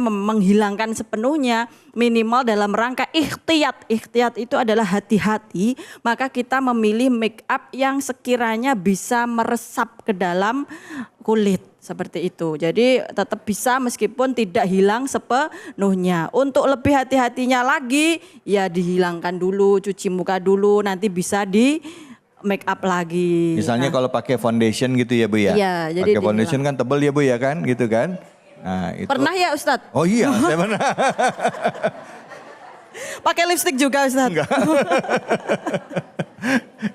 menghilangkan sepenuhnya, minimal dalam rangka ikhtiyat. Ikhtiyat itu adalah hati-hati, maka kita memilih make up yang sekiranya bisa meresap ke dalam kulit. Seperti itu. Jadi tetap bisa meskipun tidak hilang sepenuhnya. Untuk lebih hati-hatinya lagi, ya dihilangkan dulu, cuci muka dulu, nanti bisa di make up lagi. Misalnya kalau pakai foundation gitu ya Bu ya. Iya, jadi pakai foundation kan tebel ya Bu ya kan, gitu kan. Nah, itu. Pernah ya Ustadz? Oh iya, saya pernah. Pakai lipstick juga Ustadz? Enggak.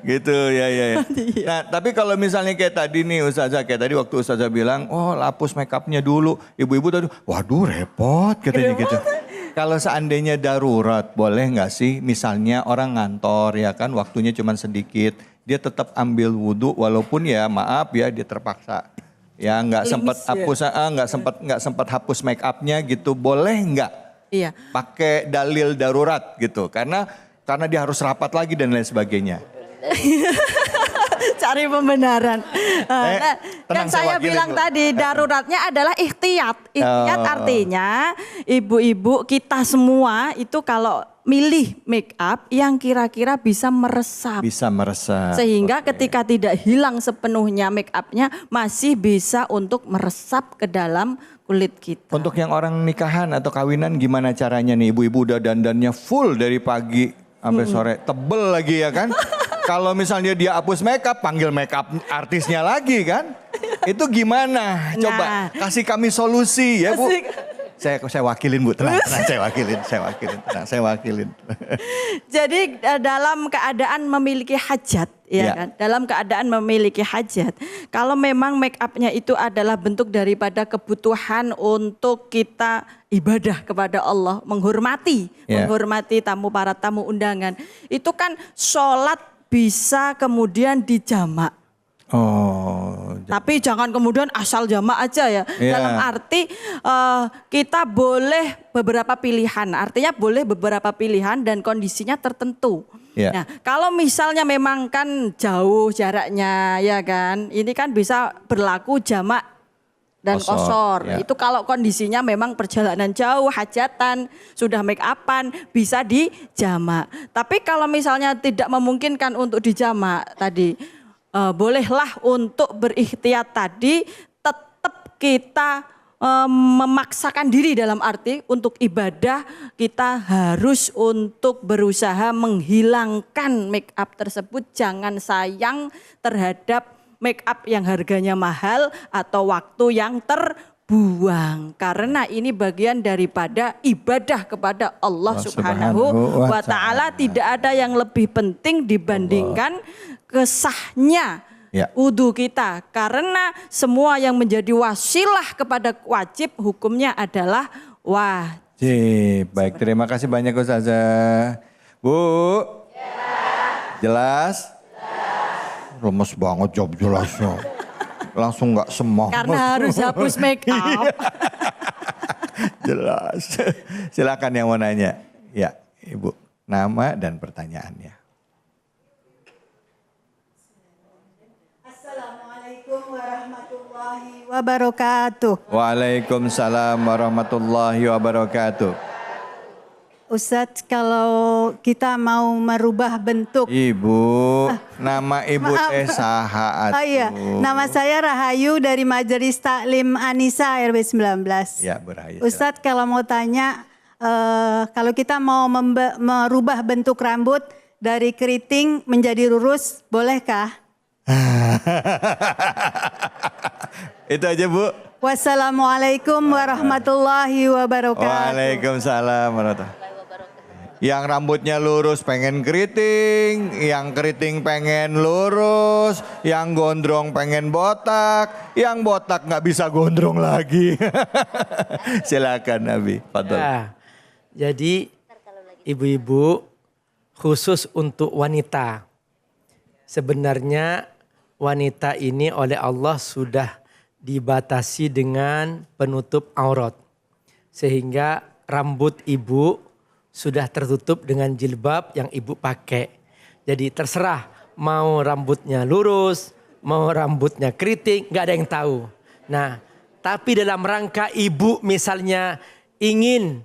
Gitu ya. Nah, tapi kalau misalnya kayak tadi nih Ustazah, kayak tadi waktu Ustazah bilang, oh lapus make upnya dulu. Ibu-ibu tadi, waduh repot katanya gitu. Kalau seandainya darurat, boleh nggak sih misalnya orang ngantor ya kan, waktunya cuma sedikit. Dia tetap ambil wudhu walaupun ya maaf ya dia terpaksa. Ya nggak sempat hapus, nggak sempat hapus make upnya gitu, boleh nggak? Iya. Pakai dalil darurat gitu, karena dia harus rapat lagi dan lain sebagainya. Cari pembenaran. Kan saya bilang tadi daruratnya adalah ikhtiyat. Ikhtiyat artinya ibu-ibu kita semua itu kalau milih make up yang kira-kira bisa meresap. Bisa meresap. Sehingga ketika tidak hilang sepenuhnya make upnya masih bisa untuk meresap ke dalam kulit kita. Untuk yang orang nikahan atau kawinan gimana caranya nih? Ibu-ibu udah dandannya full dari pagi sampai sore, tebel lagi ya kan? Kalau misalnya dia hapus make up, panggil make up artisnya lagi kan? Itu gimana? Coba kasih kami solusi ya Bu. Saya wakilin Bu, tenang, saya wakilin. Jadi dalam keadaan memiliki hajat, ya kan? Dalam keadaan memiliki hajat, kalau memang make upnya itu adalah bentuk daripada kebutuhan untuk kita ibadah kepada Allah, menghormati tamu, para tamu undangan, itu kan sholat bisa kemudian dijamak. Tapi jangan kemudian asal jamak aja ya. Dalam arti kita boleh beberapa pilihan. Artinya boleh beberapa pilihan dan kondisinya tertentu. Nah, kalau misalnya memang kan jauh jaraknya ya kan. Ini kan bisa berlaku jamak dan kosor. Itu kalau kondisinya memang perjalanan jauh, hajatan, sudah make upan, bisa dijamak. Tapi kalau misalnya tidak memungkinkan untuk dijamak tadi, bolehlah untuk berikhtiyat tadi, tetap kita memaksakan diri dalam arti untuk ibadah, kita harus untuk berusaha menghilangkan make up tersebut. Jangan sayang terhadap make up yang harganya mahal atau waktu yang terbuang. Karena ini bagian daripada ibadah kepada Allah Subhanahu wa Ta'ala. Tidak ada yang lebih penting dibandingkan kesahnya wudhu kita. Karena semua yang menjadi wasilah kepada wajib, hukumnya adalah wajib. Baik, terima kasih banyak Ustazah. Bu, jelas? Lemes banget jawab jelasnya. Langsung gak semangat. Karena harus hapus make up. Jelas. Silakan yang mau nanya. Ya, Ibu. Nama dan pertanyaannya. Assalamualaikum warahmatullahi wabarakatuh. Waalaikumsalam warahmatullahi wabarakatuh. Ustadz, kalau kita mau merubah bentuk. Ibu, nama Ibu teh saha atuh? Oh iya, nama saya Rahayu dari Majelis Taklim Anisa RW 19. Ya, Bu Rahayu. Ustadz, kalau mau tanya, kalau kita mau merubah bentuk rambut dari keriting menjadi lurus, bolehkah? Itu aja Bu. Wassalamualaikum warahmatullahi wabarakatuh. Waalaikumsalam warahmatullahi wabarakatuh. Yang rambutnya lurus pengen keriting, yang keriting pengen lurus, yang gondrong pengen botak, yang botak nggak bisa gondrong lagi. Silakan Nabi. Ya, jadi ibu-ibu khusus untuk wanita. Sebenarnya wanita ini oleh Allah sudah dibatasi dengan penutup aurat. Sehingga rambut ibu sudah tertutup dengan jilbab yang ibu pakai. Jadi terserah mau rambutnya lurus, mau rambutnya keriting, gak ada yang tahu. Nah, tapi dalam rangka ibu misalnya ingin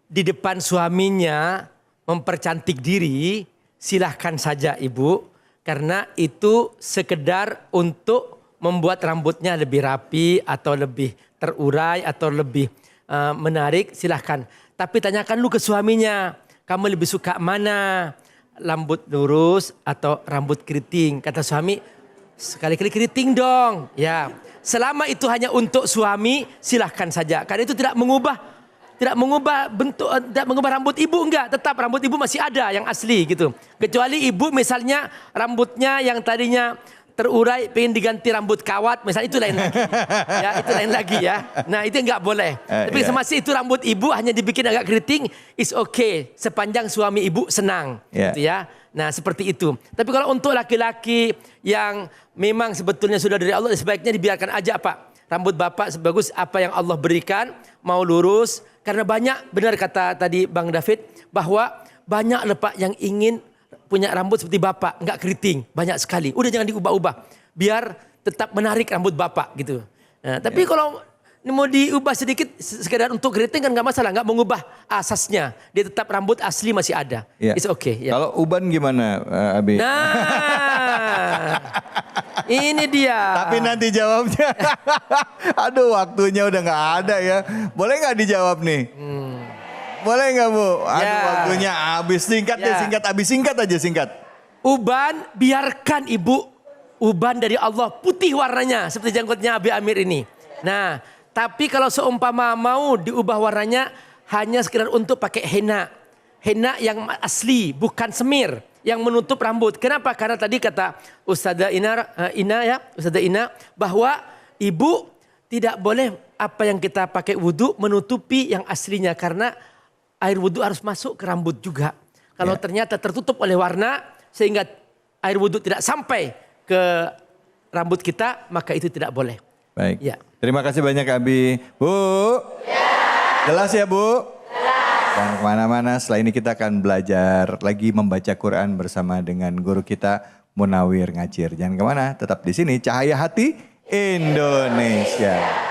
di depan suaminya mempercantik diri, silahkan saja ibu. Karena itu sekedar untuk membuat rambutnya lebih rapi atau lebih terurai atau lebih menarik, silahkan. Tapi tanyakan dulu ke suaminya, kamu lebih suka mana? Rambut lurus atau rambut keriting? Kata suami, sekali-kali keriting dong. Ya, selama itu hanya untuk suami, silahkan saja. Karena itu tidak mengubah bentuk, tidak mengubah rambut ibu, enggak. Tetap rambut ibu masih ada yang asli gitu. Kecuali ibu misalnya rambutnya yang tadinya terurai pengen diganti rambut kawat, misalnya itu lain lagi. Ya, itu lain lagi ya. Nah, itu enggak boleh. Tapi semasa itu rambut ibu hanya dibikin agak keriting, is okay sepanjang suami ibu senang, gitu ya. Nah, seperti itu. Tapi kalau untuk laki-laki yang memang sebetulnya sudah dari Allah, sebaiknya dibiarkan aja, Pak. Rambut Bapak sebagus apa yang Allah berikan, mau lurus. Karena banyak, benar kata tadi Bang David, bahwa banyak lho Pak yang ingin punya rambut seperti Bapak, enggak keriting, banyak sekali. Udah jangan diubah-ubah, biar tetap menarik rambut Bapak gitu. Nah, tapi kalau mau diubah sedikit, sekedar untuk keriting kan enggak masalah, enggak mengubah asasnya. Dia tetap rambut asli masih ada. It's okay. Ya. Kalau uban gimana, Abi? Nah, ini dia. Tapi nanti jawabnya. Aduh, waktunya udah nggak ada ya. Boleh nggak dijawab nih? Boleh nggak Bu? Aduh, waktunya habis. Singkat deh, singkat aja singkat. Uban, biarkan ibu. Uban dari Allah, putih warnanya seperti janggutnya Abi Amir ini. Nah, tapi kalau seumpama mau diubah warnanya hanya sekedar untuk pakai henna. Henna yang asli, bukan semir. Yang menutup rambut. Kenapa? Karena tadi kata Ustazah Ustazah Ina, bahwa ibu tidak boleh apa yang kita pakai wudhu menutupi yang aslinya. Karena air wudhu harus masuk ke rambut juga. Kalau ternyata tertutup oleh warna sehingga air wudhu tidak sampai ke rambut kita, maka itu tidak boleh. Baik. Ya. Terima kasih banyak Abi. Bu. Jelas ya Bu? Dan kemana-mana, setelah ini kita akan belajar lagi membaca Quran bersama dengan guru kita Munawir Ngacir. Jangan kemana, tetap di sini Cahaya Hati Indonesia.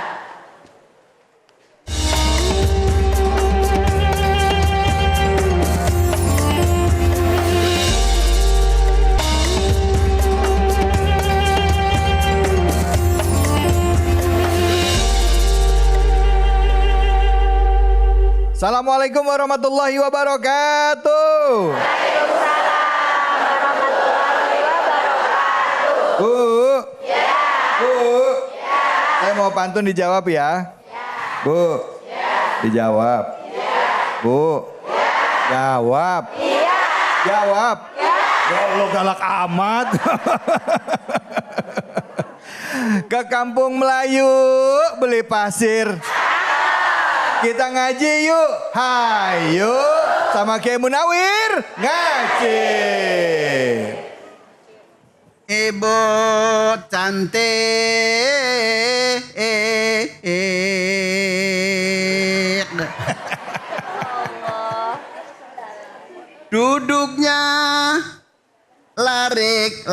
Assalamualaikum warahmatullahi wabarakatuh. Waalaikumsalam warahmatullahi wabarakatuh. Bu. Ya. Bu. Ya. Saya mau pantun dijawab ya. Ya. Bu. Ya. Dijawab. Ya. Bu. Ya. Jawab. Iya. Jawab. Ya. Ya Allah, galak amat. Ke Kampung Melayu beli pasir. Kita ngaji yuk, hayo sama Kiai Munawir Ngacir. Ibu cantik, duduknya larik-larik.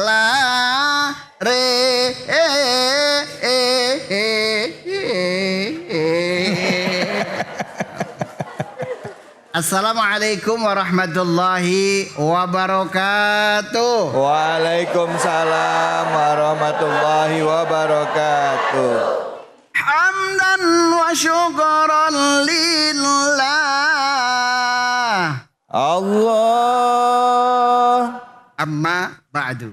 Assalamualaikum warahmatullahi wabarakatuh. Waalaikumsalam warahmatullahi wabarakatuh. Hamdan wa syukran lillah. Allah. Amma ba'du.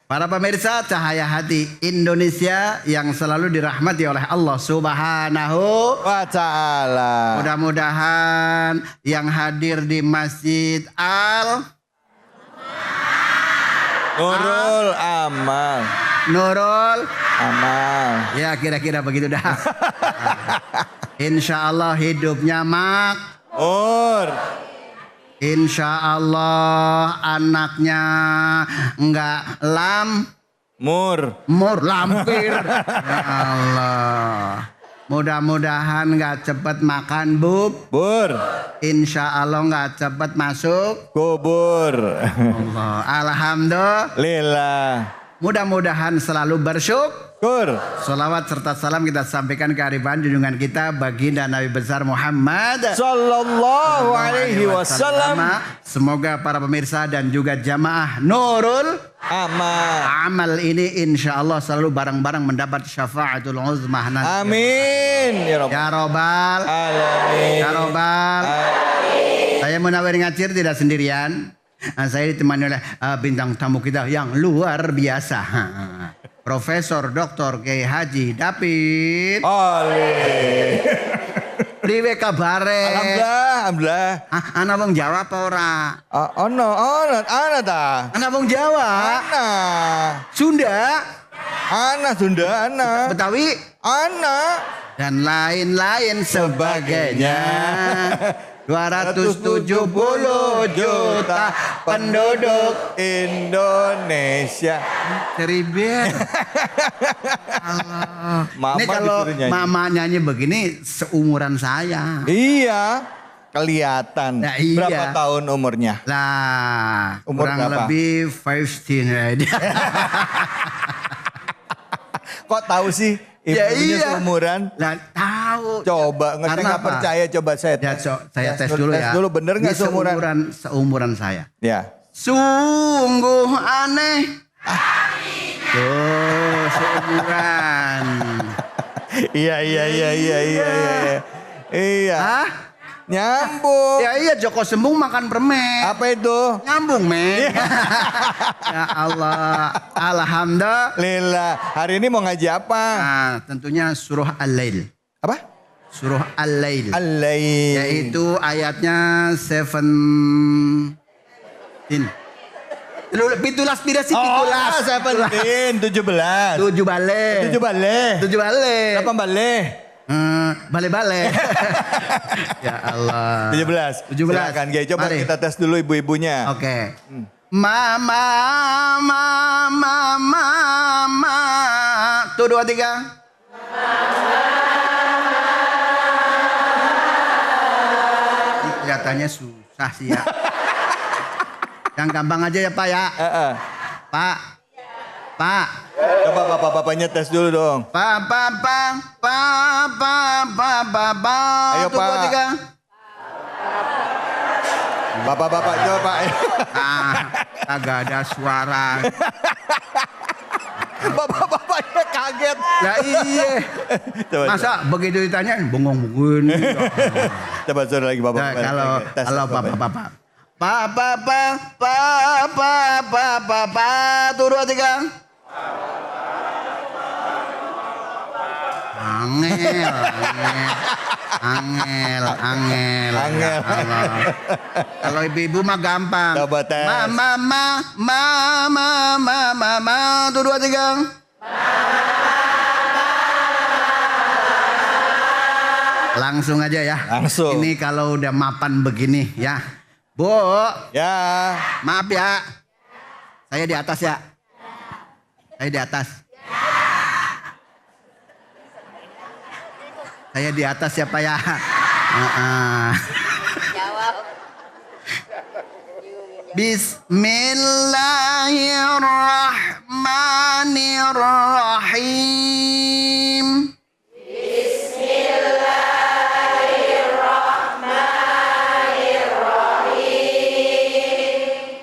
Para pemirsa Cahaya Hati Indonesia yang selalu dirahmati oleh Allah Subhanahu wa Ta'ala. Mudah-mudahan yang hadir di Masjid Nurul Amal. Nurul Amal. Ya, kira-kira begitu dah. Insya Allah hidupnya makmur. Insya Allah anaknya enggak Mur, lampir. Ya Allah. Mudah-mudahan nggak cepat makan bubur. Insya Allah nggak cepat masuk kubur. Alhamdulillah. Mudah-mudahan selalu bersyukur. Salawat serta salam kita sampaikan ke harifan junjungan kita baginda Nabi besar Muhammad Sallallahu Alaihi Wasallam. Semoga para pemirsa dan juga jamaah Nurul Amal ini insya Allah selalu bareng-bareng mendapat syafaatul uzmah nanti. Amin. Ya Robbal Alamin. Ya Robbal. Saya Munawir Ngacir tidak sendirian. Saya ditemani oleh bintang tamu kita yang luar biasa. Profesor Dr. Kiai Haji David Priwe kabare? Alhamdulillah. Ana wong Jawa apa ora? Ana ta. Ana wong Jawa. Ana. Sunda. Ana. Betawi. Ana. Dan lain-lain sebagainya. 270 juta penduduk Indonesia. Ceribet. Ini kalau mama nyanyi begini seumuran saya. Iya, kelihatan. Nah, iya. Berapa tahun umurnya? Lah, kurang berapa? lebih 15. Kok tahu sih? Ibunya seumuran? Lah tahu. Coba nggak percaya, coba saya tes. Saya tes dulu ya. Tes dulu, bener nggak seumuran? Seumuran saya. Ya. Sungguh aneh. Tuh, seumuran. Iya. Hah? Nyambung. Ya iya, Joko Sembung makan permen. Apa itu? Nyambung, men. Ya Allah. Alhamdulillah. Hari ini mau ngaji apa? Nah, tentunya surah Al-Lail. Apa? Surah Al-Lail. Al-Lail. Yaitu ayatnya 17. Pitulas pirasi pitulas. 17. 7 bale. 7 bale. 7 bale. Berapa bale? Bale-bale. Ya Allah. 17. Silakan Kiai, coba kita tes dulu ibu-ibunya. Oke. Mama. Tuh 2, 3. Kelihatannya susah sih ya. Yang gampang aja ya Pak ya. Pak. Coba bapak-bapaknya tes dulu dong. Ayo Pak. 2, 3. Bapak-bapak coba Pak. Agak ada suara. Bapak-bapaknya kaget. Ya iya. Masa begitu ditanya bengong begini. Coba suruh lagi bapak. Kalau bapak-bapak. Tuh 2, 3. Angel. Kalau ibu-ibu mah gampang. Coba tes. Mama. Tuh 2, 3. Langsung aja ya. Langsung. Ini kalau udah mapan begini ya. Bu. Ya. Maaf ya. Saya di atas ya. Saya di atas. Saya di atas ya Pak ya. Bismillahirrahmanirrahim.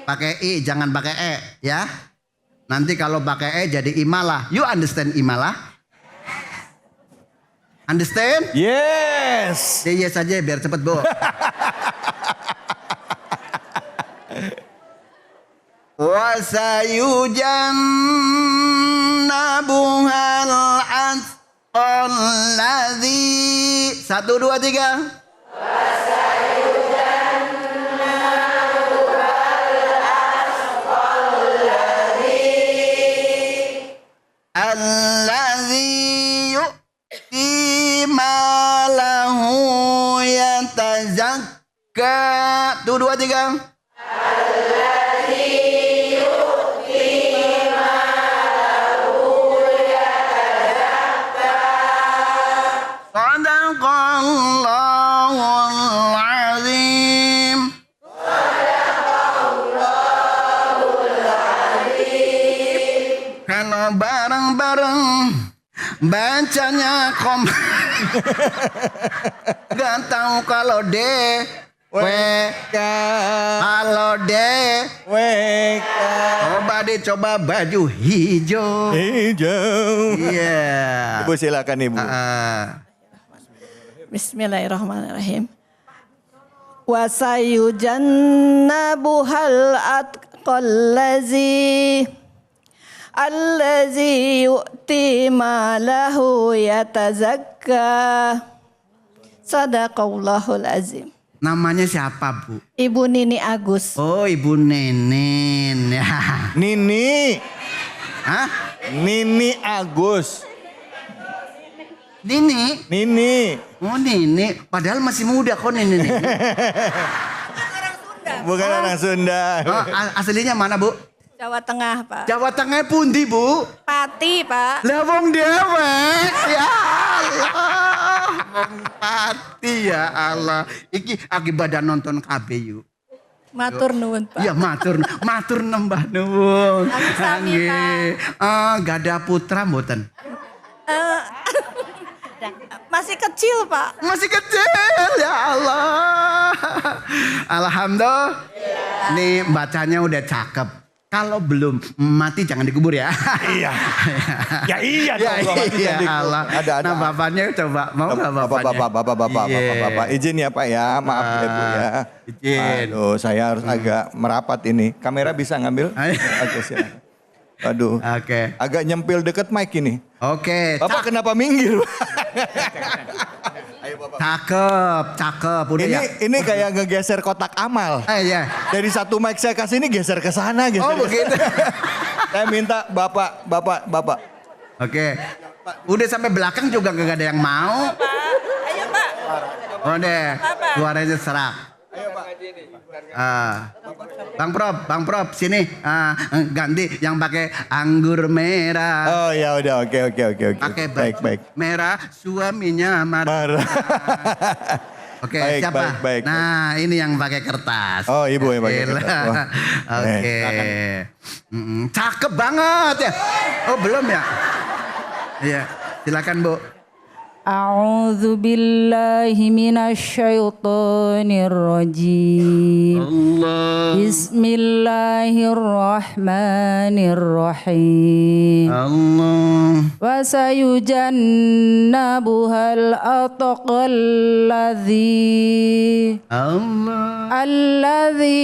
Pakai I, jangan pakai E ya. Nanti kalau pakai E jadi imalah. You understand imalah? Understand? Yes. Yes aja biar cepet Bu. Wasayujannabuhal atqalladzi. 1, 2, 3. Alladzi yu'ti malahu yatazakka. Tuh 2, 3. Alladzi yu'ti malahu Sadaqallahul azim. Kalau bareng-bareng bacanya gak tahu kalau kalau coba baju hijau. Iya. Ibu silakan Ibu. Bismillahirrahmanirrahim. Wa sayujannabuhal atqallazi allazi yu'ti malahu yatazakka. Sadaqallahul azim. Namanya siapa, Bu? Ibu Nini Agus. Oh, Ibu Nenin. Ya. Nini. Hah? Nini Agus. Nini? Nini. Oh, Nini. Padahal masih muda kok Nini. Bukan orang Sunda. Oh, aslinya mana, Bu? Jawa Tengah, Pak. Jawa Tengah pundi, Bu? Pati, Pak. Lah wong dewek. Ya Allah. Pati ya Allah. Iki akibat nonton KB yuk. Matur nuwun, Pak. Iya, matur nembah nuwun. Sami, Pak. Gada putra mboten? Masih kecil, Pak. Masih kecil, ya Allah. Alhamdulillah. Nih bacanya udah cakep. Kalau belum mati jangan dikubur ya. Iya. Ya iya dong. Ya Allah. Ada. Nah bapaknya coba mau nggak bapaknya? Bapak. Izin ya Pak ya. Maaf ya Bu ya. Izin. Aduh saya harus agak merapat ini. Kamera bisa ngambil? Oke silakan. Waduh. Oke. Agak nyempil deket mic ini. Oke. Bapak kenapa minggir? Cakep. Udah ini, ya. Ini kayak ngegeser kotak amal. Iya. Dari satu mic saya kasih ini geser ke sana. Oh begitu. Saya minta Bapak. Oke. Udah sampai belakang juga gak ada yang mau. Ayo, Pak. Oh deh. Suaranya serak. Bang Prop sini ganti yang pakai anggur merah. Oh ya udah oke. Pakai baik. Merah suaminya marah. Oke, siapa? Baik. Nah, ini yang pakai kertas. Oh, Ibu yang pakai kertas. Oke. Cakep banget ya. Oh, belum ya? Iya, silakan Bu. A'udzu billahi minasyaitonir rajim. Bismillahirrahmanirrahim. Allah. Wa sayujannabuhal ataqalladzi alladzi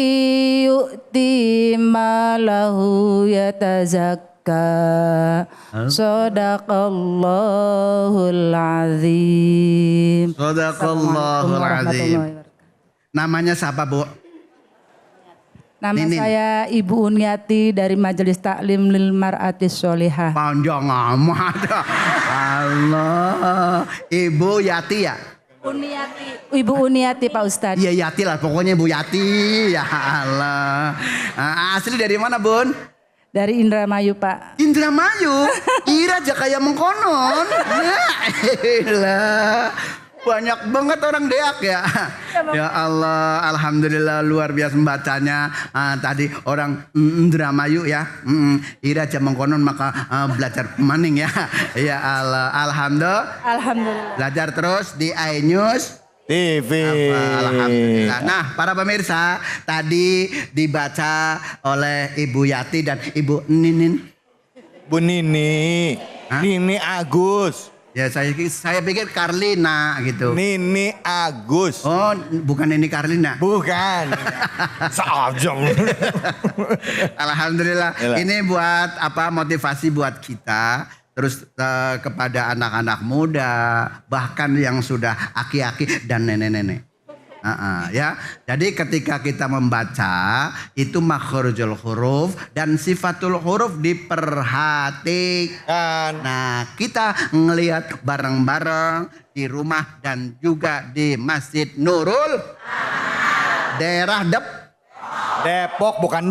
yu'ti malahu yatazakka. Sadaqallahul azim. Sadaqallahul azim. Namanya siapa, Bu? Nama saya Ibu Uniati dari Majelis Taklim Lil Mar'atis Sholihah. Panjang amat. Allah. Ibu Yati ya? Ibu Uniati Pak Ustadz. Iya Yati lah, pokoknya Bu Yati. Ya Allah. Asli dari mana, Bun? Dari Indramayu, Pak. Indramayu? Ira aja kayak mengkonon. Ya, banyak banget orang Deak ya. Ya Allah, alhamdulillah luar biasa membacanya. Tadi orang Indramayu ya. Ira aja mengkonon maka belajar maning ya. Ya Allah, alhamdulillah. Belajar terus di iNews TV. Alhamdulillah. Nah, para pemirsa, tadi dibaca oleh Ibu Yati dan Ibu Ninin. Bu Nini. Nini Agus. Ya, saya pikir Karlina gitu. Nini Agus. Oh, bukan Nini Karlina. Bukan. Sajong. Alhamdulillah. Ini buat motivasi buat kita. Terus kepada anak-anak muda, bahkan yang sudah aki-aki dan nenek-nenek. Ya, jadi ketika kita membaca itu makhrajul huruf dan sifatul huruf diperhatikan. Nah, kita ngelihat bareng-bareng di rumah dan juga di Masjid Nurul. Daerah Depok, bukan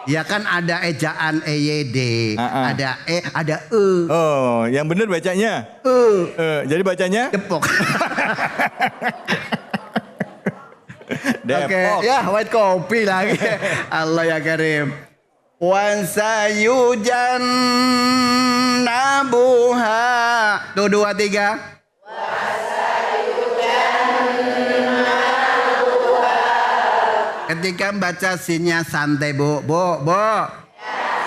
Ya kan ada ejaan EYD, ada E, ada E. Oh, yang benar bacanya? Jadi bacanya? Depok. Depok. Oke, ya white kopi lagi. Allah ya karim. Wansayujan nabuha. Tuh 2, 3. Ketika baca sinnya santai bu.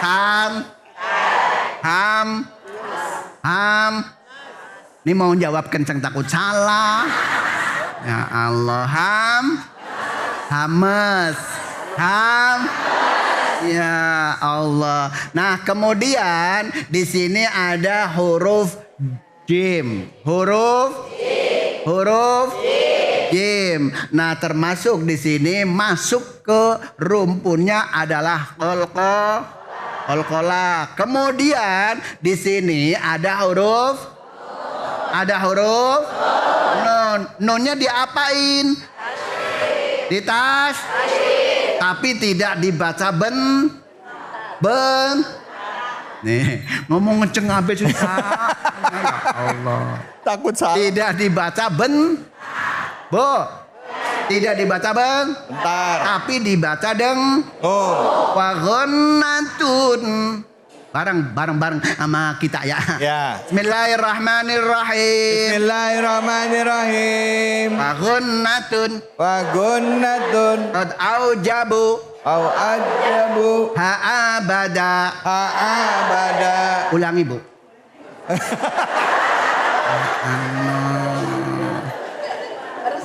Ham. Ini mau jawab kenceng takut salah. Ya Allah, hames. Ya Allah. Nah, kemudian di sini ada huruf jim. Huruf jim. Nah, termasuk di sini masuk ke rumpunnya adalah qalqalah. Kemudian di sini ada huruf nun. Nunnya diapain? Ditas. Tapi tidak dibaca ben. Nih, ngomong ngeceng habis susah. Ya Allah. Takut salah. Tidak dibaca ben. Tidak dibaca ben. Bentar. Tapi dibaca deng. Wa ghannatun. Bareng sama kita ya. Bismillahirrahmanirrahim. Wa ghunnatun. Qad aujabu. Ha'abada. Ulangi bu.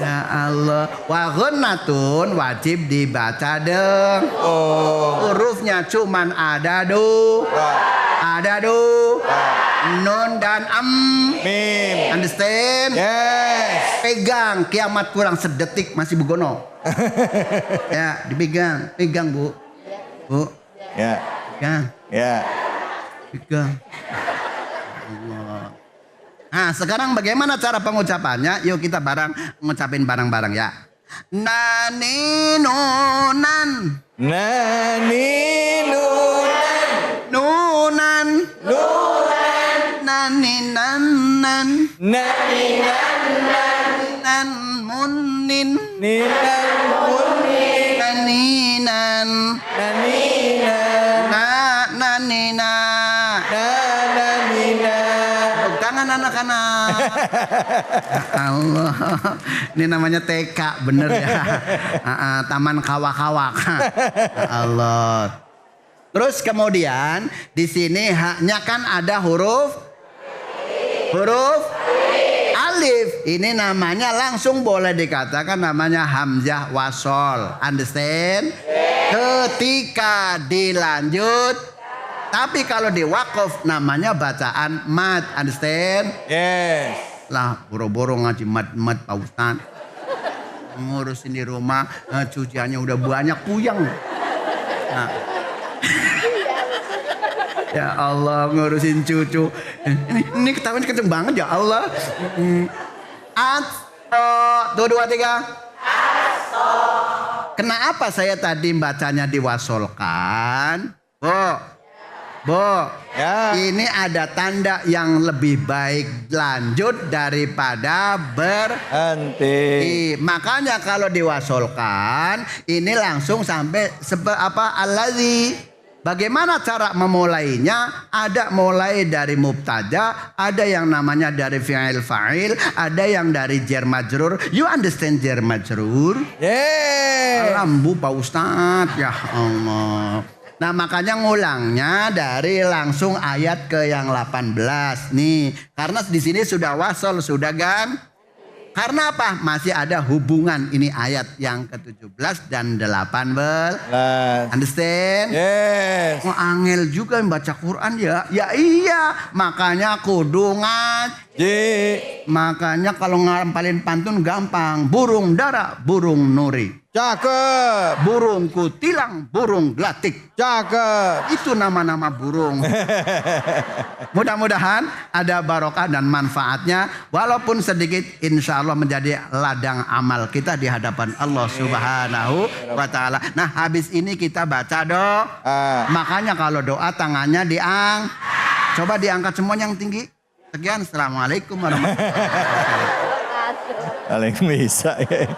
Ya Allah. Wa ghunnatun wajib dibaca deng. Hurufnya cuman ada du. Nun dan mim. Understand? Yes. Pegang, kiamat kurang sedetik masih begono. Ya, dipegang. Pegang bu. Ya. Pegang. Ya. Pegang. Allah. Nah, sekarang bagaimana cara pengucapannya? Yuk kita ngucapin bareng-bareng ya. Nani nunan. Nani nanan. Nan munin. Naninan. Tangan anak-anak. Allah, ini namanya TK bener ya. Taman kawak-kawak. Allah. Terus kemudian di sini haknya kan ada huruf alif. Ini namanya langsung boleh dikatakan namanya hamzah wasol. Understand? Ketika dilanjut. Tapi kalau di wakaf namanya bacaan mad. Understand? Yes. Lah boro-boro ngaji mad Pak Ustaz. Ngurusin di rumah cuciannya udah banyak puyeng. Nah. Ya Allah ngurusin cucu. Ini ketawanya kenceng banget ya Allah. Tuh 2, 3. Kenapa saya tadi bacanya diwasolkan? Ya. Ini ada tanda yang lebih baik lanjut daripada berhenti. Makanya kalau diwasolkan ini langsung sampai allazi. Bagaimana cara memulainya? Ada mulai dari mubtada, ada yang namanya dari fi'il fa'il, ada yang dari jar majrur. You understand jar majrur? Yeah. Lambu Pak Ustadz, ya Allah. Nah makanya ngulangnya dari langsung ayat ke yang 18 nih. Karena di sini sudah wasol, sudah kan? Karena apa? Masih ada hubungan ini ayat yang ke-17 dan 18. Understand? Yes. Oh, angel juga membaca Quran ya? Ya iya, makanya kudu ngaji. Makanya kalau ngapalin pantun gampang. Burung dara, burung nuri. Cakep. Burung kutilang, burung gelatik. Cakep. Itu nama-nama burung. Mudah-mudahan ada barokah dan manfaatnya. Walaupun sedikit, insya Allah menjadi ladang amal kita di hadapan Allah Subhanahu wa ta'ala. Nah, habis ini kita baca doa. Makanya kalau doa tangannya coba diangkat semua yang tinggi. Sekian, assalamualaikum warahmatullahi wabarakatuh. Waalaikumsalam.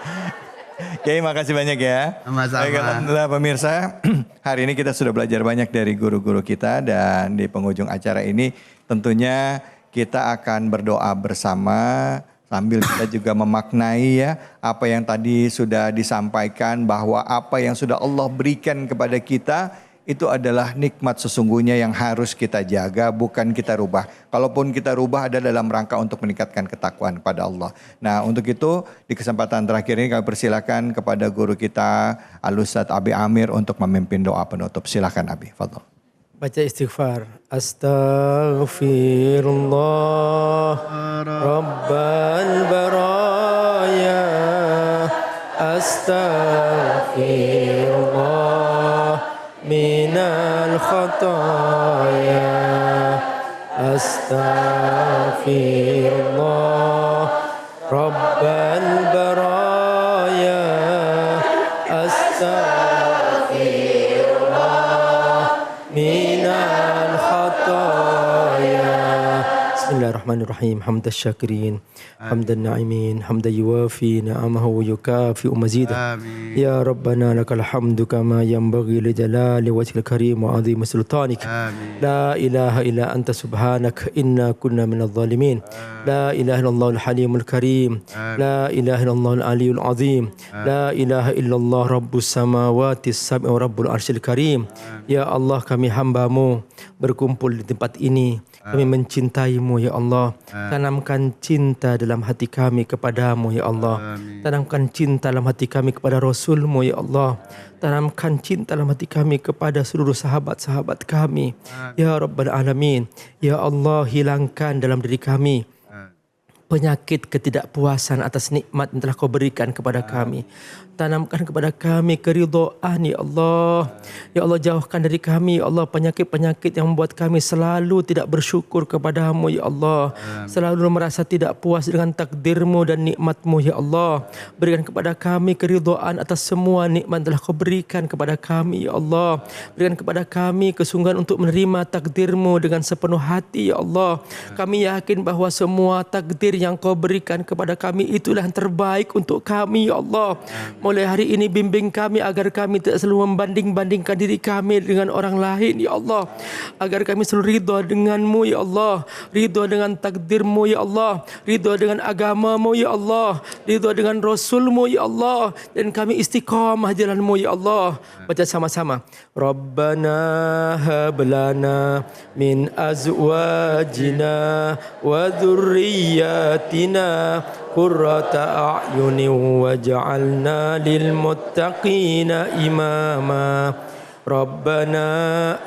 Oke, makasih banyak ya. Sama-sama. Baik, alhamdulillah pemirsa, hari ini kita sudah belajar banyak dari guru-guru kita, dan di penghujung acara ini tentunya kita akan berdoa bersama sambil kita juga memaknai ya apa yang tadi sudah disampaikan, bahwa apa yang sudah Allah berikan kepada kita itu adalah nikmat sesungguhnya yang harus kita jaga, bukan kita rubah. Kalaupun kita rubah ada dalam rangka untuk meningkatkan ketakwaan kepada Allah. Nah, untuk itu di kesempatan terakhir ini kami persilakan kepada guru kita Al-Ustadz Abi Amir untuk memimpin doa penutup. Silakan Abi, fadhol. Baca istighfar. Astaghfirullah Rabbal baraya. Astaghfirullah minal khataya. Astaghfirullah Rabbal baraya. Astaghfirullah minal khataya. Bismillahirrahmanirrahim. Hamdan syakirin, hamdan na'imin, hamdan yuwafi ni'amahu wa yukafi'u mazidah. Ya Rabbana lakal hamdu kama yanbaghi li jalali wajhil karim wa 'azimi sultanik. La ilaha illa anta subhanak inna kunna minadh dhalimin. La ilaha illallahul halimul karim. La ilaha illallahul aliyul azim. La ilaha illallah rabbus samawati sab'i wa rabbul arsyil karim. Ya Allah, kami hamba-Mu berkumpul di tempat ini. Kami mencintai-Mu ya Allah. Tanamkan cinta dalam hati kami kepada-Mu ya Allah. Tanamkan cinta dalam hati kami kepada Rasul-Mu ya Allah. Tanamkan cinta dalam hati kami kepada seluruh sahabat-sahabat kami. Ya Rabbal Alamin. Ya Allah, hilangkan dalam diri kami penyakit ketidakpuasan atas nikmat yang telah Kau berikan kepada kami. Tanamkan kepada kami keridhaan ya Allah. Ya Allah, jauhkan dari kami ya Allah penyakit-penyakit yang membuat kami selalu tidak bersyukur kepada-Mu ya Allah. Selalu merasa tidak puas dengan takdir-Mu dan nikmat-Mu ya Allah. Berikan kepada kami keridhaan atas semua nikmat yang telah Kau berikan kepada kami ya Allah. Berikan kepada kami kesungguhan untuk menerima takdir-Mu dengan sepenuh hati ya Allah. Kami yakin bahwa semua takdir yang Kau berikan kepada kami itulah yang terbaik untuk kami ya Allah. Mulai hari ini bimbing kami agar kami tidak selalu membanding-bandingkan diri kami dengan orang lain ya Allah. Agar kami selalu ridha dengan-Mu ya Allah. Ridha dengan takdir-Mu ya Allah. Ridha dengan agama-Mu ya Allah. Ridha dengan Rasul-Mu ya Allah. Dan kami istiqamah jalan-Mu ya Allah. Baca sama-sama. Rabbana hablana min azwajina wa dhurriyyatina qurrata a'yunin waj'alna lil muttaqina imama. Rabbana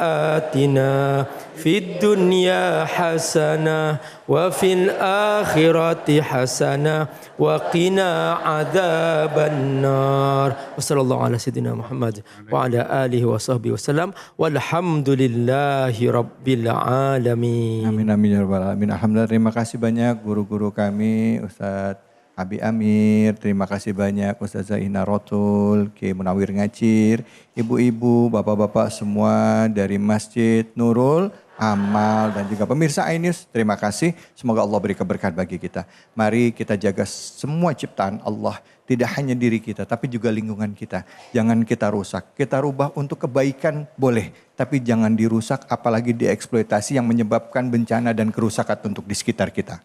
atina fid dunya hasanah wa fil akhirati hasanah wa qina adzaban nar. Wassallallahu ala sayyidina Muhammad wa ala alihi wa sahbihi wasallam walhamdulillahi rabbil alamin. Amin amin ya rabbal alamin. Alhamdulillah, terima kasih banyak guru-guru kami, Ustadz Abi Amir, terima kasih banyak Ustazah Ina Rotul, Kiai Munawir Ngacir, ibu-ibu, bapak-bapak semua dari Masjid Nurul Amal, dan juga pemirsa iNews, terima kasih. Semoga Allah beri keberkahan bagi kita. Mari kita jaga semua ciptaan Allah, tidak hanya diri kita tapi juga lingkungan kita. Jangan kita rusak, kita rubah untuk kebaikan boleh, tapi jangan dirusak apalagi dieksploitasi yang menyebabkan bencana dan kerusakan untuk di sekitar kita.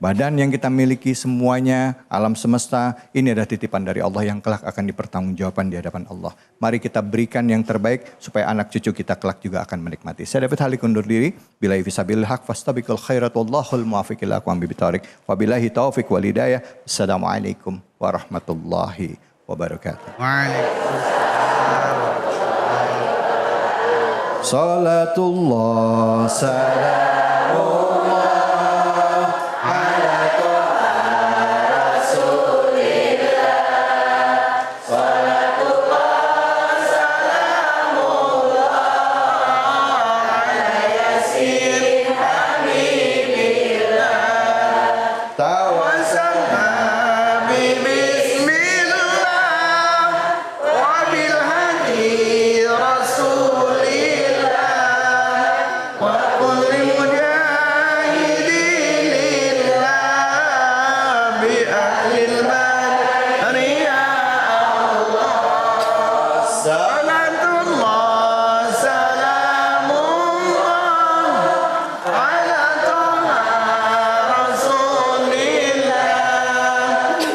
Badan yang kita miliki semuanya, alam semesta, ini adalah titipan dari Allah yang kelak akan dipertanggungjawabkan di hadapan Allah. Mari kita berikan yang terbaik supaya anak cucu kita kelak juga akan menikmati. Saya David Halik undur diri. Billahi fisabilil haq fastabiqul khairat wallahul muwaffiq ila aqwam bitarik. Wabillahi taufiq wal hidayah. Assalamualaikum warahmatullahi wabarakatuh. Waalaikumsalam. Salatullah salamullah. Salamullah ala yasin sama bismillah wa bil hadi rasulillah wa kulli mujahidin lillah bi ahlillah